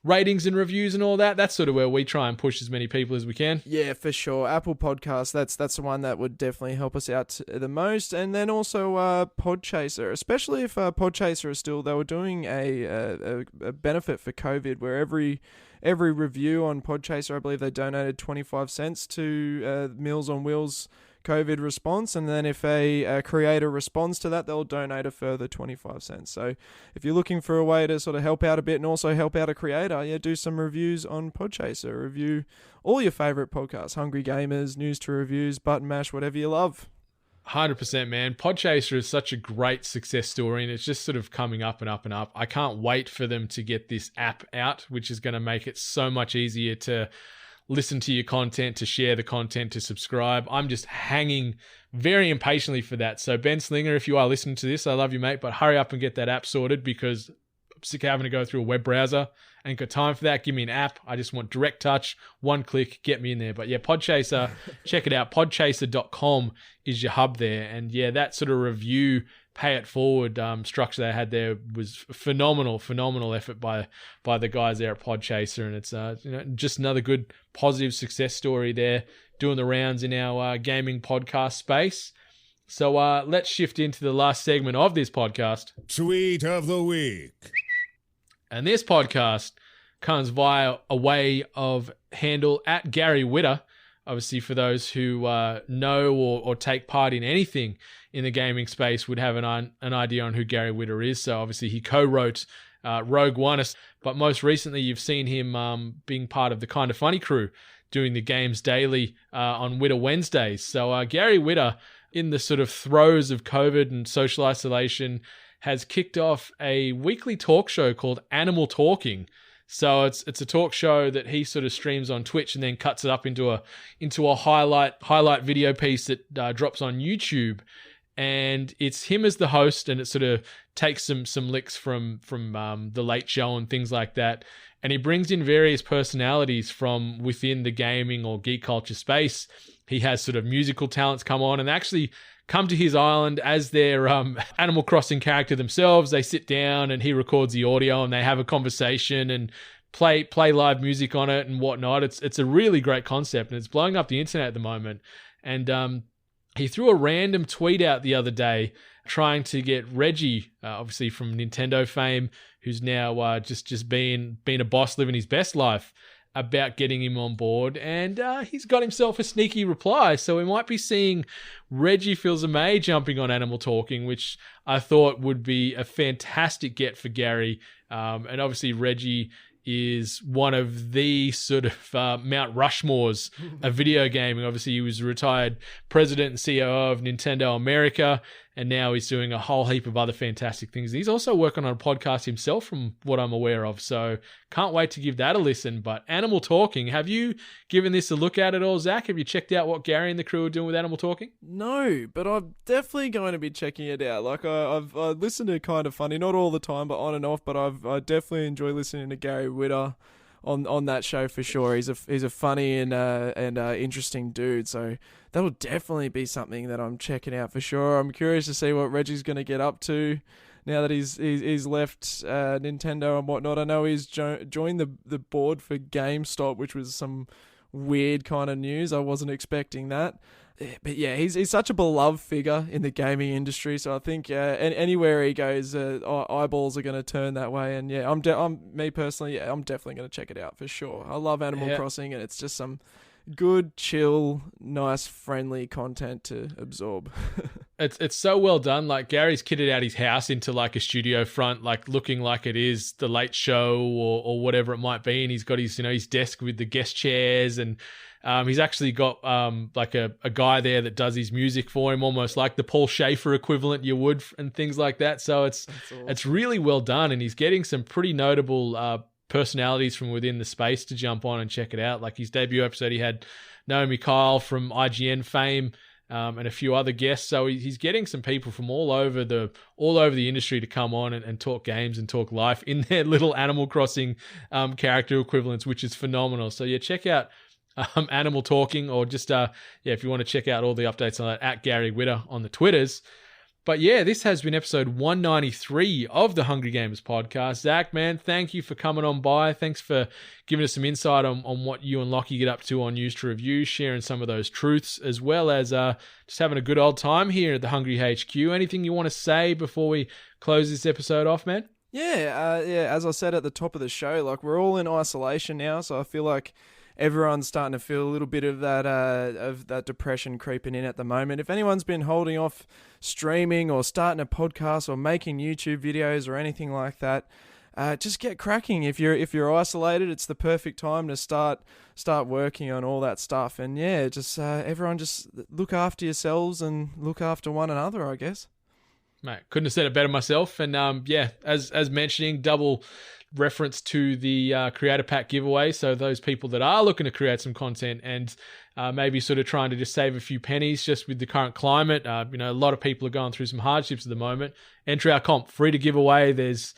ratings and reviews and all that. That's sort of where we try and push as many people as we can. Yeah, for sure. Apple Podcasts, that's the one that would definitely help us out the most. And then also Podchaser, especially if Podchaser is still, they were doing a benefit for COVID where every review on Podchaser, I believe they donated 25 cents to Meals on Wheels COVID response, and then if a creator responds to that, they'll donate a further 25 cents. So if you're looking for a way to sort of help out a bit and also help out a creator, do some reviews on Podchaser. Review all your favorite podcasts, Hungry Gamers, News to Reviews, Button Mash, whatever you love. 100%, man. Podchaser is such a great success story, and it's just sort of coming up and up and up. I can't wait for them to get this app out, which is going to make it so much easier to listen to your content, to share the content, to subscribe. I'm just hanging very impatiently for that. So Ben Slinger, if you are listening to this, I love you, mate, but hurry up and get that app sorted, because I'm sick of having to go through a web browser. I ain't got time for that. Give me an app. I just want direct touch, one click, get me in there. But yeah, Podchaser, check it out. Podchaser.com is your hub there. And yeah, that sort of review, pay it forward structure they had there was phenomenal effort by the guys there at Podchaser. And it's just another good positive success story there, doing the rounds in our gaming podcast space. So let's shift into the last segment of this podcast. Tweet of the week. And this podcast comes via a way of handle at Gary Witter. Obviously, for those who know or take part in anything in the gaming space would have an idea on who Gary Witter is. So obviously he co-wrote Rogue One, but most recently you've seen him being part of the Kinda Funny crew, doing the Games Daily on Witter Wednesdays. So Gary Witter, in the sort of throes of COVID and social isolation, has kicked off a weekly talk show called Animal Talking. So it's a talk show that he sort of streams on Twitch and then cuts it up into a highlight video piece that drops on YouTube. And it's him as the host, and it sort of takes some licks from The Late Show and things like that. And he brings in various personalities from within the gaming or geek culture space. he has sort of musical talents come on and actually come to his island as their Animal Crossing character themselves. They sit down and he records the audio and they have a conversation and play live music on it and whatnot. It's a really great concept and it's blowing up the internet at the moment. And he threw a random tweet out the other day trying to get Reggie, obviously from Nintendo fame, who's now just being a boss living his best life, about getting him on board, and he's got himself a sneaky reply. So we might be seeing Reggie Fils-Aimé jumping on Animal Talking, which I thought would be a fantastic get for Gary. And obviously Reggie is one of the sort of Mount Rushmores of video gaming. Obviously, he was retired president and CEO of Nintendo America, and now he's doing a whole heap of other fantastic things. He's also working on a podcast himself, from what I'm aware of, so can't wait to give that a listen. But Animal Talking, have you given this a look at all, Zach? Have you checked out what Gary and the crew are doing with Animal Talking? No, but I'm definitely going to be checking it out. Like I've listened to Kind of Funny, not all the time, but on and off. But I definitely enjoy listening to Gary Whitta on that show for sure. He's a funny and interesting dude. So that'll definitely be something that I'm checking out for sure. I'm curious to see what Reggie's going to get up to now that he's left Nintendo and whatnot. I know he's joined the board for GameStop, which was some weird kind of news. I wasn't expecting that. But yeah, he's such a beloved figure in the gaming industry. So I think anywhere he goes, eyeballs are going to turn that way. And yeah, I'm definitely going to check it out for sure. I love Animal Crossing, and it's just some good, chill, nice, friendly content to absorb. It's so well done. Like, Gary's kitted out his house into like a studio front, like looking like it is the Late Show or whatever it might be. And he's got his desk with the guest chairs, and he's actually got like a guy there that does his music for him, almost like the Paul Schaefer equivalent you would, and things like that. So it's really well done, and he's getting some pretty notable personalities from within the space to jump on and check it out. Like his debut episode, he had Naomi Kyle from IGN fame, and a few other guests. So he's getting some people from all over the industry to come on and talk games and talk life in their little Animal Crossing character equivalents, which is phenomenal. So yeah, check out Animal Talking, or just if you want to check out all the updates on that, at Gary Whitta on the Twitters. But yeah, this has been episode 193 of the Hungry Gamers podcast. Zach, man, thank you for coming on by. Thanks for giving us some insight on what you and Lockie get up to on News to Review, sharing some of those truths, as well as just having a good old time here at the Hungry HQ. Anything you want to say before we close this episode off, man? Yeah, as I said at the top of the show, like, we're all in isolation now, so I feel like everyone's starting to feel a little bit of that depression creeping in at the moment. If anyone's been holding off streaming or starting a podcast or making YouTube videos or anything like that, just get cracking. If you're isolated, it's the perfect time to start working on all that stuff. And yeah, just everyone just look after yourselves and look after one another, I guess. Mate, couldn't have said it better myself. And as mentioning, double reference to the creator pack giveaway. So those people that are looking to create some content and maybe sort of trying to just save a few pennies just with the current climate, a lot of people are going through some hardships at the moment. Enter our comp, free to give away. There's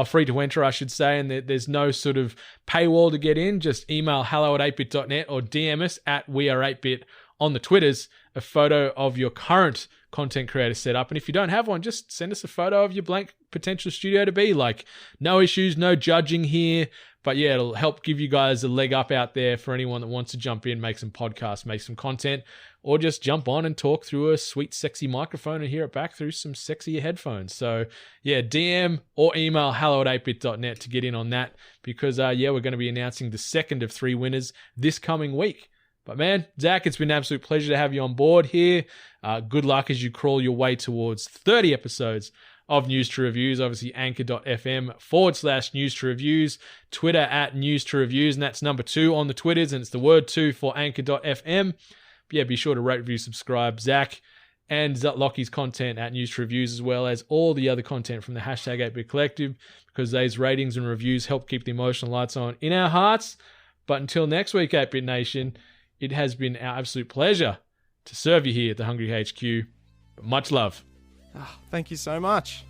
free to enter, I should say, and there's no sort of paywall to get in. Just email hello@8bit.net or DM us at weare8bit on the Twitters a photo of your current content creator setup. And if you don't have one, just send us a photo of your blank potential studio to be. Like, no issues, no judging here. But yeah, it'll help give you guys a leg up out there for anyone that wants to jump in, make some podcasts, make some content, or just jump on and talk through a sweet, sexy microphone and hear it back through some sexier headphones. So yeah, DM or email hello@8bit.net to get in on that, because we're going to be announcing the second of 3 winners this coming week. But man, Zach, it's been an absolute pleasure to have you on board here. Good luck as you crawl your way towards 30 episodes of News to Reviews. Obviously, anchor.fm/News to Reviews, Twitter @News to Reviews, and that's number 2 on the Twitters, and it's the word 2 for anchor.fm. But yeah, be sure to rate, review, subscribe, Zach and Lockie's content at News to Reviews, as well as all the other content from the hashtag 8bit Collective, because those ratings and reviews help keep the emotional lights on in our hearts. But until next week, 8bit Nation, it has been our absolute pleasure to serve you here at the Hungry HQ. Much love. Oh, thank you so much.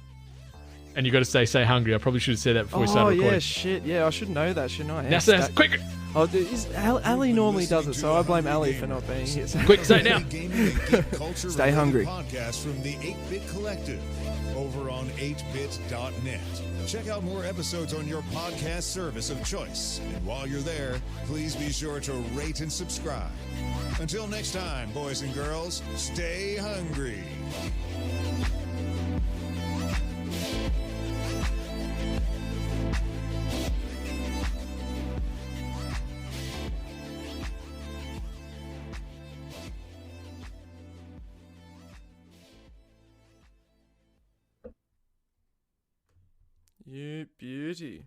And you got to say hungry. I probably should have said that before we started recording. Oh, yeah, shit. Yeah, I should know that, shouldn't I? Now, quick. Oh, Ali normally does it, so I blame Ali for not being here. Quick, say it now. Stay hungry. Podcast from the 8-Bit Collective over on 8bit.net. Check out more episodes on your podcast service of choice. And while you're there, please be sure to rate and subscribe. Until next time, boys and girls, stay hungry. You beauty.